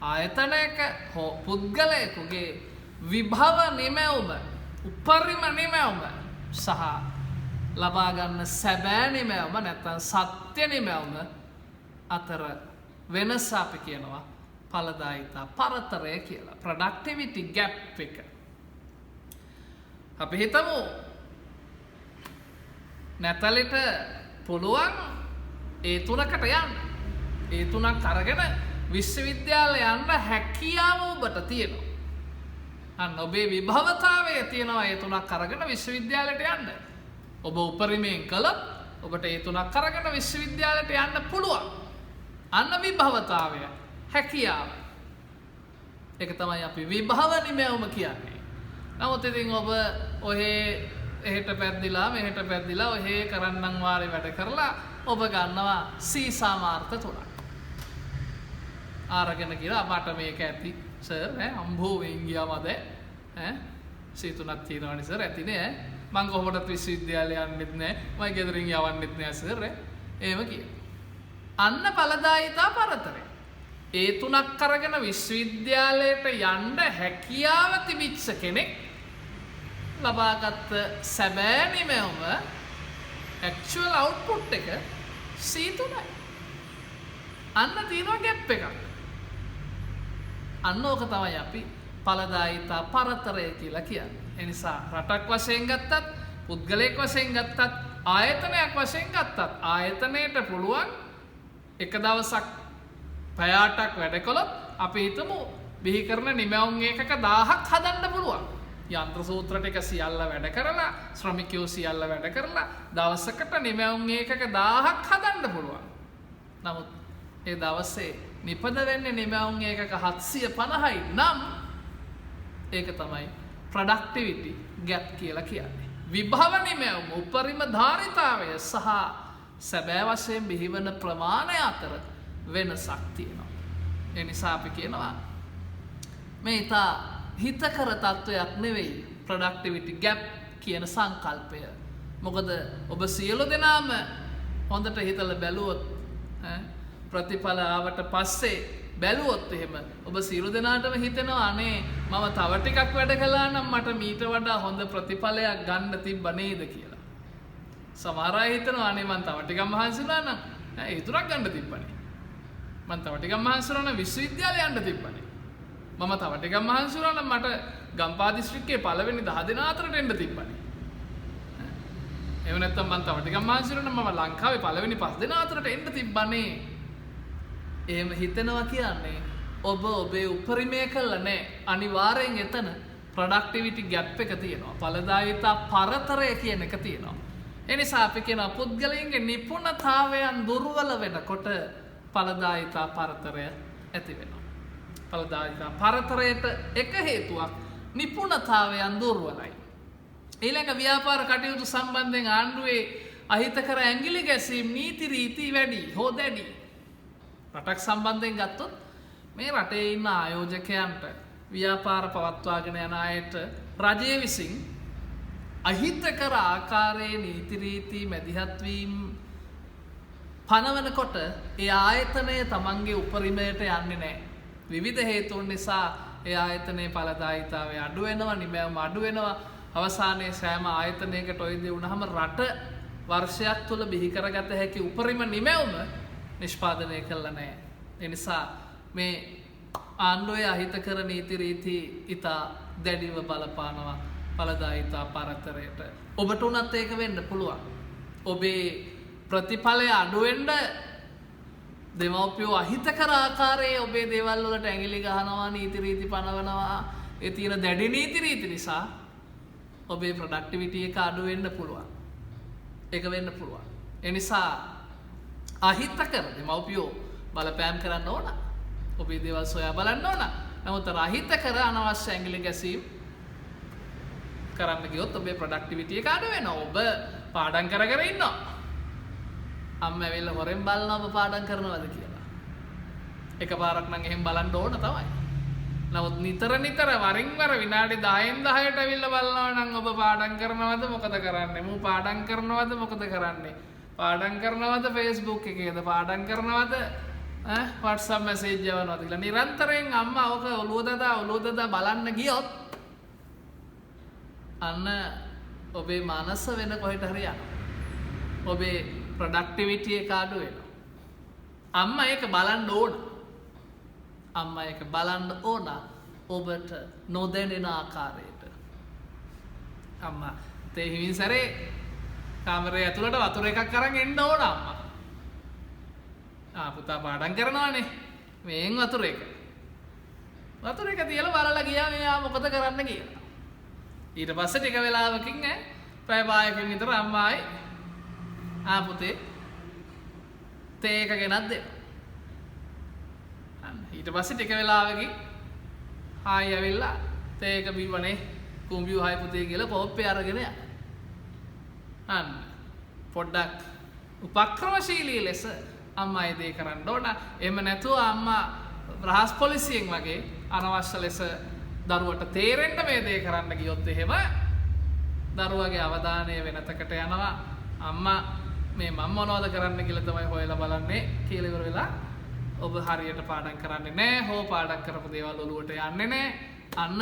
ආයතනයක හෝ පුද්ගලයෙකුගේ විභව නිමැවුම උපරිම නිමැවුම සහ ලබා ගන්න සැබෑ නිමැවුම නැත්නම් සත්‍ය නිමැවුම අතර වෙනස අපි කියනවා ඵලදායීතා පරතරය කියලා. ප්‍රොඩක්ටිවිටි ගැප් එක. අපි හිතමු නැතලෙට පුළුවන් ඒ තුනකට යන්න. ඒ තුනක් අරගෙන විශ්වවිද්‍යාලය යන්න හැකියාව ඔබට තියෙනවා. අන්න ඔබේ විභවතාවය තියෙනවා ඒ තුනක් අරගෙන විශ්වවිද්‍යාලයට යන්න. ඔබ උපරිමයෙන් කළොත් ඔබට ඒ තුනක් අරගෙන විශ්වවිද්‍යාලයට යන්න පුළුවන්. අන්න විභවතාවය, හැකියාව. ඒක තමයි අපි විභව නිමැවුම කියන්නේ. නමුත් ඉතින් ඔබ ඔහේ එහෙට පැද්දිලා මෙහෙට පැද්දිලා ඔහේ කරන්නම් වාරේ වැඩ කරලා ඔබ ගන්නවා සීසාමාර්ථ තුනක්. ආරගෙන කියලා මට මේක ඇති සර් අම්බෝවෙන් ගියාමද සීතුනක් තියෙනවනේ සර් ඇතිනේ මං කොහොමදත් විශ්වවිද්‍යාලය යන්නෙත් නෑ මම ගෙදරින් යවන්නෙත් නෑ සර් එහෙම කියනවා. අන්න ඵලදායීතා පරතරය. ඒ තුනක් අරගෙන විශ්වවිද්‍යාලයට යන්න හැකියාව තිබිච්ච කෙනෙක් ලබාගත් සැබෑ නිමැවුම ඇක්චුවල් අවුට්පුට් එක C3යි. අන්න තියෙනවා ගැප් එකක්. අන්න ඕක තමයි අපි ඵලදායීතා පරතරය කියලා කියන්නේ. ඒ නිසා රටක් වශයෙන් ගත්තත් පුද්ගලයෙක් වශයෙන් ගත්තත් ආයතනයක් වශයෙන් ගත්තත් ආයතනයට පුළුවන් එක දවසක් පැය 8ක් වැඩ කළොත් අපි හිතමු බිහි කරන නිමැවුම් ඒකක 1000ක් හදන්න පුළුවන්. යන්ත්‍ර සූත්‍ර ටික සියල්ල වැඩ කරලා ශ්‍රමිකයෝ සියල්ල වැඩ කරලා දවසකට නිමැවුම් ඒකක 1000ක් හදන්න පුළුවන්. නමුත් ඒ දවසේ නිපද වෙන්නේ නිමැවුම් ඒකක 750යි නම් ඒක තමයි ප්‍රොඩක්ටිවිටි ගැප් කියලා කියන්නේ. විභව නිමැවුම උපරිම ධාරිතාවය සහ සැබෑ වශයෙන් බිහිවන ප්‍රමාණය අතර වෙනසක් තියෙනවා. ඒ නිසා අපි කියනවා මේ ඉතා හිතකර තත්ත්වයක් නෙවෙයි ප්‍රොඩක්ටිවිටි ගැප් කියන සංකල්පය. මොකද ඔබ සියලු දෙනාම හොඳට හිතලා බැලුවොත් ප්‍රතිඵල ආවට පස්සේ බැලුවොත් එහෙම ඔබ සියලු දෙනාටම හිතෙනවා අනේ මම තව ටිකක් වැඩ කළා නම් මට මීට වඩා හොඳ ප්‍රතිඵලයක් ගන්න තිබ්බ නේද කියලා. සමහර අය හිතනවා අනේ මං තව ටිකක් මහන්සි වුණා නම් ඉතුරක් ගන්න තිබ්බනේ. මං තව ටිකක් මහන්සි වුණා නම් විශ්වවිද්‍යාලේ යන්න තිබ්බනේ. මම තව ටිකක් මහන්සි වුණා නම් මට ගම්පහ දිස්ත්‍රික්කයේ පළවෙනි 10 දෙනා අතරට එන්න තිබ්බනේ. එහෙම නැත්නම් මං තව ටිකක් මහන්සි වුණා නම් මම ලංකාවේ පළවෙනි 5 දෙනා අතරට එන්න තිබ්බනේ. එහෙම හිතනවා කියන්නේ ඔබ ඔබේ උපරිමය කළා නෑ. අනිවාර්යෙන් එතන ප්‍රොඩක්ටිවිටි ගැප් එක තියෙනවා. ඵලදායීතා පරතරය කියන එක තියෙනවා. ඒ නිසා අපි කියනවා පුද්ගලයන්ගේ නිපුණතාවයන් දුර්වල වෙනකොට ඵලදායීතා පරතරය ඇති වෙනවා. ඵලදායීතා පරතරයට එක හේතුවක් නිපුණතාවයන් දුර්වලයි. ඊළඟ ව්‍යාපාර කටයුතු සම්බන්ධයෙන් ආණ්ඩුවේ අහිතකර ඇඟිලි ගැසීම් නීති රීති වැඩි හෝ දැඩි. රටක් සම්බන්ධයෙන් ගත්තොත් මේ රටේ ඉන්න ආයෝජකයන්ට ව්‍යාපාර පවත්වාගෙන යන අයට රජය විසින් අහිතකර ආකාරයේ නීති රීති මැදිහත් වීම පනවනකොට ඒ ආයතනය තමන්ගේ උපරිමයට යන්නේ නැහැ. විවිධ හේතුන් නිසා ඒ ආයතනයේ ඵලදායීතාවය අඩු වෙනවා, නිමැවුම අඩු වෙනවා. අවසානයේ සෑම ආයතනයකට ඔය දේ වුණාම රට වර්ෂයක් තුල බිහි කරගත හැකි උපරිම නිමැවුම නිෂ්පාදනය කළා නැහැ. ඒ නිසා මේ ආණ්ඩුවේ අහිතකර නීති රීති ඉතා දැඩිව බලපානවා ඵලදායීතා පරතරයට. ඔබට උනත් ඒක වෙන්න පුළුවන්. ඔබේ ප්‍රතිඵලය අඩු වෙන්න දෙමව්පියෝ අහිතකර ආකාරයේ ඔබේ දේවල් වලට ඇඟිලි ගහනවා, නීති රීති පනවනවා. ඒ තියෙන දැඩි නීති රීති නිසා ඔබේ ප්‍රොඩක්ටිවිටි එක අඩු වෙන්න පුළුවන්. ඒක වෙන්න පුළුවන්. ඒ නිසා අහිතකර දෙමව්පියෝ බලපෑම් කරන්න ඕන. ඔබේ දේවල් සොයා බලන්න ඕන. නමුත් අහිතකර අනවශ්‍ය ඇඟිලි ගැසීම් කරන්න ගියොත් ඔබේ ප්‍රොඩක්ටිවිටි එක අඩු වෙනවා. ඔබ පාඩම් කර කර ඉන්නවා. අම්ම ඇවිල්ලා හොරෙන් බලනවා ඔබ පාඩම් කරනවද කියලා. එකපාරක් නම් එහෙම බලන්න ඕන තමයි. නමුත් නිතර වරින් වර විනාඩි 10න් 10ට ඇවිල්ලා බලනවා නම් ඔබ පාඩම් කරනවද මොකද කරන්නේ? මූ පාඩම් කරනවද මොකද කරන්නේ? පාඩම් කරනවද Facebook එකේද? පාඩම් කරනවද WhatsApp message යවනවද කියලා නිරන්තරයෙන් අම්මා ඔක ඔලුව දදා බලන්න ගියොත් අන්න ඔබේ මනස වෙන කොහෙට හරි යනවා. ඔබේ ප්‍රොඩක්ටිවිටි එක අඩු වෙනවා. අම්මා ඒක බලන්න ඕන. අම්මා ඒක බලන්න ඕන ඔබට නොදැනෙන ආකාරයට. අම්මා තේ හිමින් සැරේ කාමරේ ඇතුළට වතුර එකක් අරන් එන්න ඕන අම්මා. පුතා පාඩම් කරනවානේ. මේන් වතුර එක. වතුර එක තියලා බලලා ගියා මෙයා මොකද කරන්න කියලා. ඊට පස්සේ ටික වෙලාවකින් පැය භාගයකින් විතර අම්මායි පුතේ තේ එක ගෙනත් දෙන්න. ඊට පස්සේ ටික වෙලාවකින් ආයි ඇවිල්ලා තේ එක බිව්වනේ කුඹියු හයි පුතේ කියලා පොප්පේ අරගෙන යනවා. අන්න පොඩ්ඩක් උපක්‍රමශීලී ලෙස අම්මා ඒ දේ කරන්න ඕන. එහෙම නැතුව අම්මා රහස් පොලිසියෙන් වගේ අනවශ්‍ය ලෙස දරුවට තේරෙන්න මේ දේ කරන්න ගියොත් එහෙම දරුවගේ අවධානය වෙනතකට යනවා. අම්මා මේ මම මොනවද කරන්න කියලා තමයි හොයලා බලන්නේ කියලා ඉවර වෙලා ඔබ හරියට පාඩම් කරන්නේ නැහැ. හෝ පාඩම් කරපු දේවල් ඔලුවට යන්නේ නැහැ. අන්න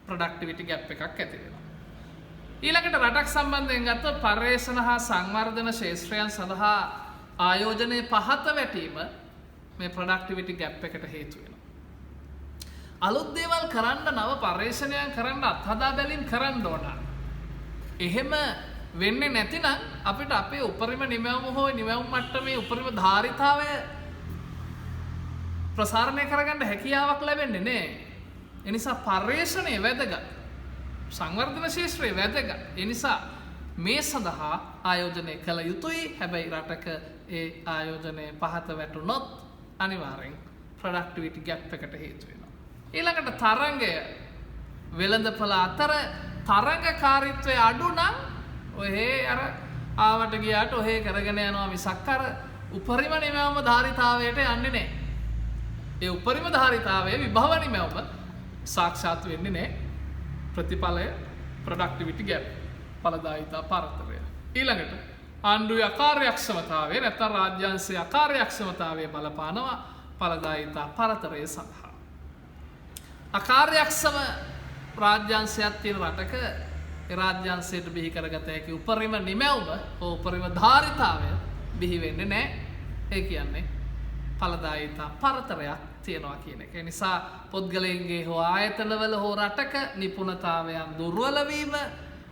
ප්‍රොඩක්ටිවිටි ගැප් එකක් ඇති වෙනවා. ඊළඟට රටක් සම්බන්ධයෙන් ගත්තොත් පර්යේෂණ හා සංවර්ධන ශාස්ත්‍රයන් සඳහා ආයෝජනයේ පහත වැටීම මේ ප්‍රොඩක්ටිවිටි ගැප් එකට හේතු වෙනවා. අලුත් දේවල් කරන්න, නව පර්යේෂණයන් කරන්න, අත්හදා බැලීම් කරන්න ඕන. එහෙම වෙන්නේ නැතිනම් අපිට අපේ උපරිම නිමැවුම හෝ නිමැවුම් මට්ටමේ උපරිම ධාරිතාවය ප්‍රසාරණය කරගන්න හැකියාවක් ලැබෙන්නේ නෑ. ඒ නිසා පර්යේෂණය වැදගත්. සංවර්ධන ශාස්ත්‍රය වැදගත්. ඒ නිසා මේ සඳහා ආයෝජනය කළ යුතුයි. හැබැයි රටක ඒ ආයෝජනය පහත වැටුනොත් අනිවාර්යෙන් ප්‍රොඩක්ටිවිටි ගැප් එකට හේතු වෙනවා. ඊළඟට තරංගය වෙළඳපොළ අතර තරංගකාරීත්වය අඩු නම් ඔහේ අර ආවට ගියාට ඔහේ කරගෙන යනවා මිසක් අර උපරිම නිමැවුම ධාරිතාවයට යන්නේ නැහැ. ඒ උපරිම ධාරිතාවයේ විභව නිමැවුම සාක්ෂාත් වෙන්නේ නැහැ. ප්‍රතිඵලය ප්‍රොඩක්ටිවිටි ගැප් ඵලදායිතා පරතරය. ඊළඟට ආණ්ඩුවේ අකාර්යක්ෂමතාවය නැත්නම් රාජ්‍යාංශයේ අකාර්යක්ෂමතාවය බලපානවා ඵලදායිතා පරතරය සඳහා. අකාර්යක්ෂම රාජ්‍යාංශයක් තියෙන රටක ඒ රාජ්‍යාංශයට බිහි කරගත හැකි උපරිම නිමැවුම හෝ උපරිම ධාරිතාවය බිහි වෙන්නේ නැහැ. ඒ කියන්නේ ඵලදායිතා පරතරයක් තියෙනවා කියන එක. ඒ නිසා පොත්ගලයන්ගේ හෝ ආයතනවල හෝ රටක නිපුණතාවයන් දුර්වල වීම,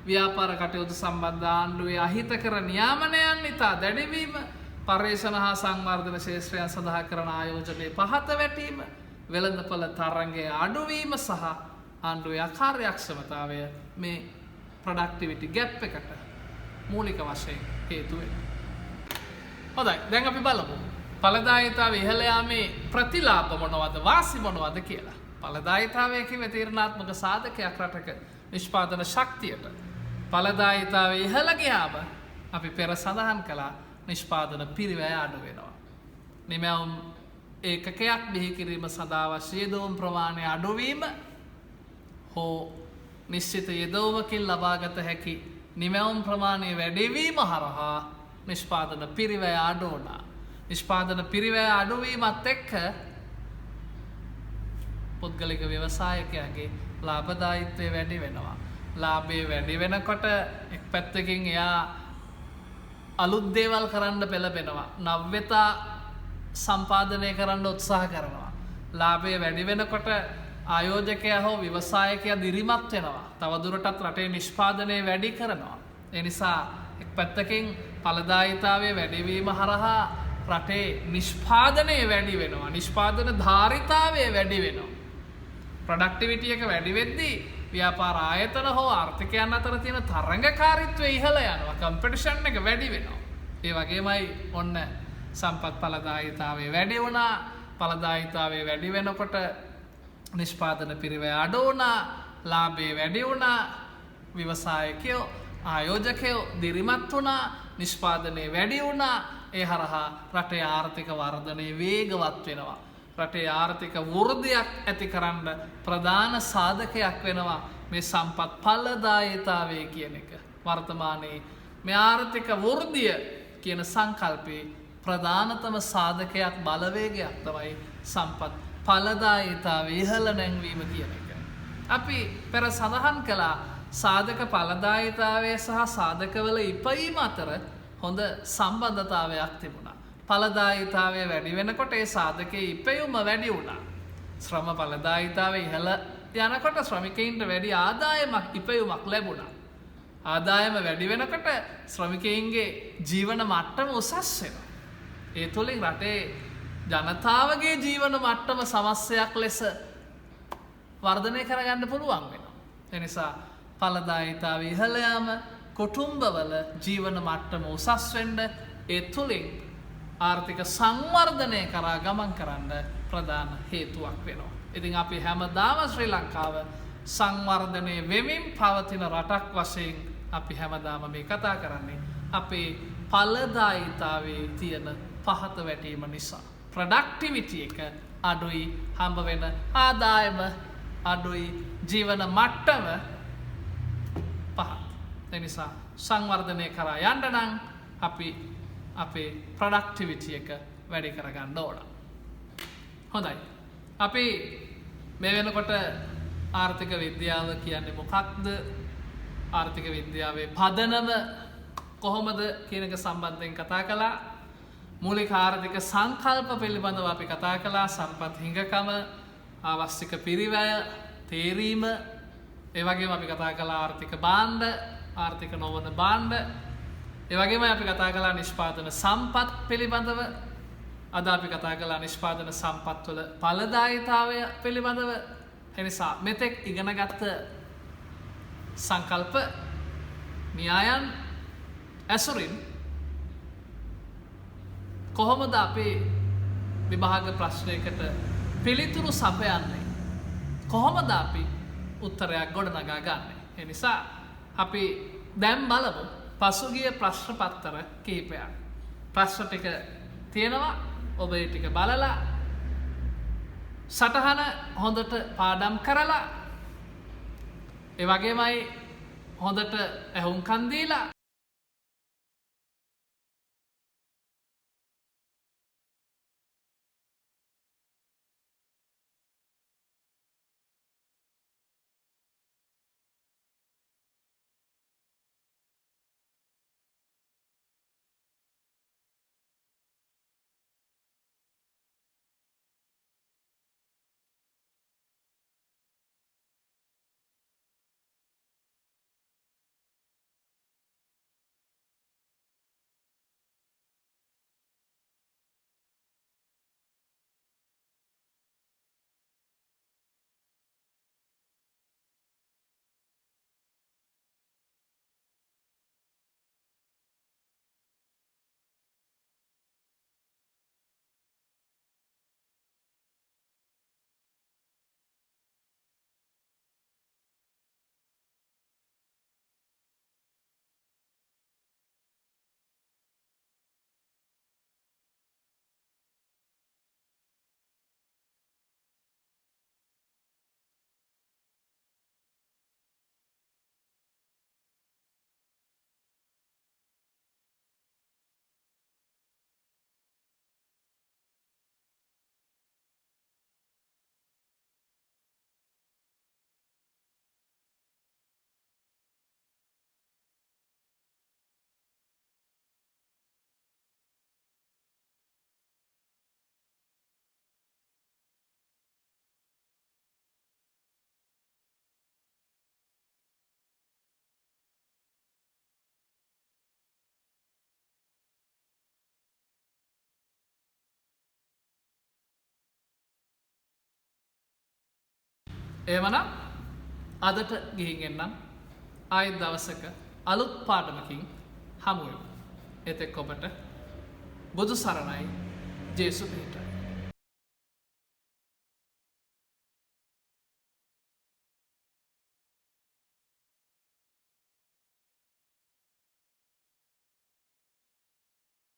ව්‍යාපාර කටයුතු සම්බන්ධ ආණ්ඩුවේ අහිතකර නියාමනයන් ඉතා දැඩි වීම, පර්යේෂණ හා සංවර්ධන ශාස්ත්‍රයන් සඳහා කරන ආයෝජනයේ පහත වැටීම, වෙළඳපොළ තරංගයේ අඩුවීම සහ ආණ්ඩුවේ අකාර්යක්ෂමතාවය මේ ප්‍රොඩක්ටිවිටි ගැප් එකට මූලික වශයෙන් හේතු වෙනවා. හොඳයි, දැන් අපි බලමු ඵලදායිතාව ඉහළ යාමේ ප්‍රතිලාභ මොනවද, වාසි මොනවද කියලා. ඵලදායිතාවය කිව්වේ තීරණාත්මක සාධකයක් රටක නිෂ්පාදන ශක්තියට. ඵලදායිතාව ඉහළ ගියාම අපි පෙර සඳහන් කළා නිෂ්පාදන පිරිවැය අඩු වෙනවා. නිමැවුම් ඒකකයක් බිහි කිරීම සඳහා අවශ්‍ය යෙදවුම් ප්‍රමාණය අඩුවීම හෝ නිශ්චිත යෙදවුමකින් ලබාගත හැකි නිමැවුම් ප්‍රමාණය වැඩිවීම හරහා නිෂ්පාදන පිරිවැය අඩු වුණා. නිෂ්පාදන පිරිවැය අඩුවීමත් එක්ක පුද්ගලික ව්‍යවසායකයාගේ ලාභදායීත්වය වැඩි වෙනවා. ලාභය වැඩි වෙනකොට එක් පැත්තකින් එයා අලුත් දේවල් කරන්න පෙළඹෙනවා. නව්‍යතා සම්පාදනය කරන්න උත්සාහ කරනවා. ලාභය වැඩි වෙනකොට ආයෝජකයා හෝ ව්‍යවසායකයා දිරිමත් වෙනවා. තවදුරටත් රටේ නිෂ්පාදනය වැඩි කරනවා. ඒ නිසා එක් පැත්තකින් ඵලදායීතාවය වැඩිවීම හරහා රටේ නිෂ්පාදනය වැඩි වෙනවා. නිෂ්පාදන ධාරිතාවය වැඩි වෙනවා. ප්‍රොඩක්ටිවිටි එක වැඩි වෙද්දී ව්‍යාපාර ආයතන හෝ ආර්ථිකයන් අතර තියෙන තරංගකාරීත්වය ඉහළ යනවා. කම්පිටිෂන් එක වැඩි වෙනවා. ඒ වගේමයි ඔන්න සම්පත් ඵලදායීතාවය වැඩි වුණා. ඵලදායීතාවය වැඩි වෙනකොට නිෂ්පාදන පිරිවැය අඩු වුණා. ලාභය වැඩි වුණා. ව්‍යවසායකයෝ ආයෝජකයෝ දිරිමත් වුණා. නිෂ්පාදනය වැඩි වුණා. ඒ හරහා රටේ ආර්ථික වර්ධනය වේගවත් වෙනවා. රටේ ආර්ථික වෘද්ධියක් ඇති කරන්න ප්‍රධාන සාධකයක් වෙනවා මේ සම්පත් ඵලදායීතාවය කියන එක. වර්තමානයේ මේ ආර්ථික වෘද්ධිය කියන සංකල්පේ ප්‍රධානතම සාධකයක් බලවේගයක් තමයි සම්පත් ඵලදායීතාවය ඉහළ නැංවීම කියන එක. අපි පෙර සඳහන් කළා සාධක ඵලදායීතාවය සහ සාධකවල ඉපයීම අතර හොඳ සම්බන්ධතාවයක් තිබුණා. ඵලදායීතාවය වැඩි වෙනකොට ඒ සාධකයේ ඉපයුම වැඩි වුණා. ශ්‍රම ඵලදායීතාවය ඉහළ යනකොට ශ්‍රමිකයින්ට වැඩි ආදායමක් ඉපයුමක් ලැබුණා. ආදායම වැඩි වෙනකොට ශ්‍රමිකයින්ගේ ජීවන මට්ටම උසස් වෙනවා. ඒ තුළින් රටේ ජනතාවගේ ජීවන මට්ටම සමස්තයක් ලෙස වර්ධනය කරගන්න පුළුවන් වෙනවා. ඒ නිසා ඵලදායීතාවය ඉහළ යාම කුටුම්බවල ජීවන මට්ටම උසස් වෙන්න ඒ තුළින් ආර්ථික සංවර්ධනය කරා ගමන් කරන්න ප්‍රධාන හේතුවක් වෙනවා. ඉතින් අපි හැමදාම ශ්‍රී ලංකාව සංවර්ධනය වෙමින් පවතින රටක් වශයෙන් අපි හැමදාම මේ කතා කරන්නේ අපේ ඵලදායීතාවයේ තියෙන පහත වැටීම නිසා. ප්‍රොඩක්ටිවිටි එක අඩුයි, හම්බ වෙන ආදායම අඩුයි, ජීවන මට්ටම පහත්. ඒ නිසා සංවර්ධනය කරා යන්න නම් අපි අපේ ප්‍රොඩක්ටිවිටි එක වැඩි කරගන්න ඕන. හොඳයි. අපි මේ වෙනකොට ආර්ථික විද්‍යාව කියන්නේ මොකක්ද? ආර්ථික විද්‍යාවේ පදනම කොහොමද කියන එක සම්බන්ධයෙන් කතා කළා. මූලික ආර්ථික සංකල්ප පිළිබඳව අපි කතා කළා. සම්පත් හිඟකම, ආවශ්‍යක පිරිවැය, තේරීම, ඒ වගේම අපි කතා කළා ආර්ථික භාණ්ඩ, ආර්ථික නොවන බාණ්ඩ ඒ වගේම අපි කතා කළා නිෂ්පාදන සම්පත් පිළිබඳව අද අපි කතා කළා නිෂ්පාදන සම්පත්වල ඵලදායීතාවය පිළිබඳව එනිසා මෙතෙක් ඉගෙනගත්ත සංකල්ප න්‍යායන් ඇසුරින් කොහොමද අපේ විභාග ප්‍රශ්නයකට පිළිතුරු සපයන්නේ කොහොමද අපි උත්තරයක් ගොඩනගා ගන්නේ එනිසා අපි දැන් බලමු පසුගිය ප්‍රශ්න පත්තර කිහිපයක් ප්‍රශ්න ටික තියෙනවා ඔබ ඒ ටික බලලා සටහන හොඳට පාඩම් කරලා ඒ වගේමයි හොඳට ඇහුම්කන් දීලා එවනම් අදට ගිහින් එන්නම් ආයෙත් දවසක අලුත් පාඩමකින් හමු වෙමු එතෙක් ඔබට බුදු සරණයි ජේසු පිහිටයි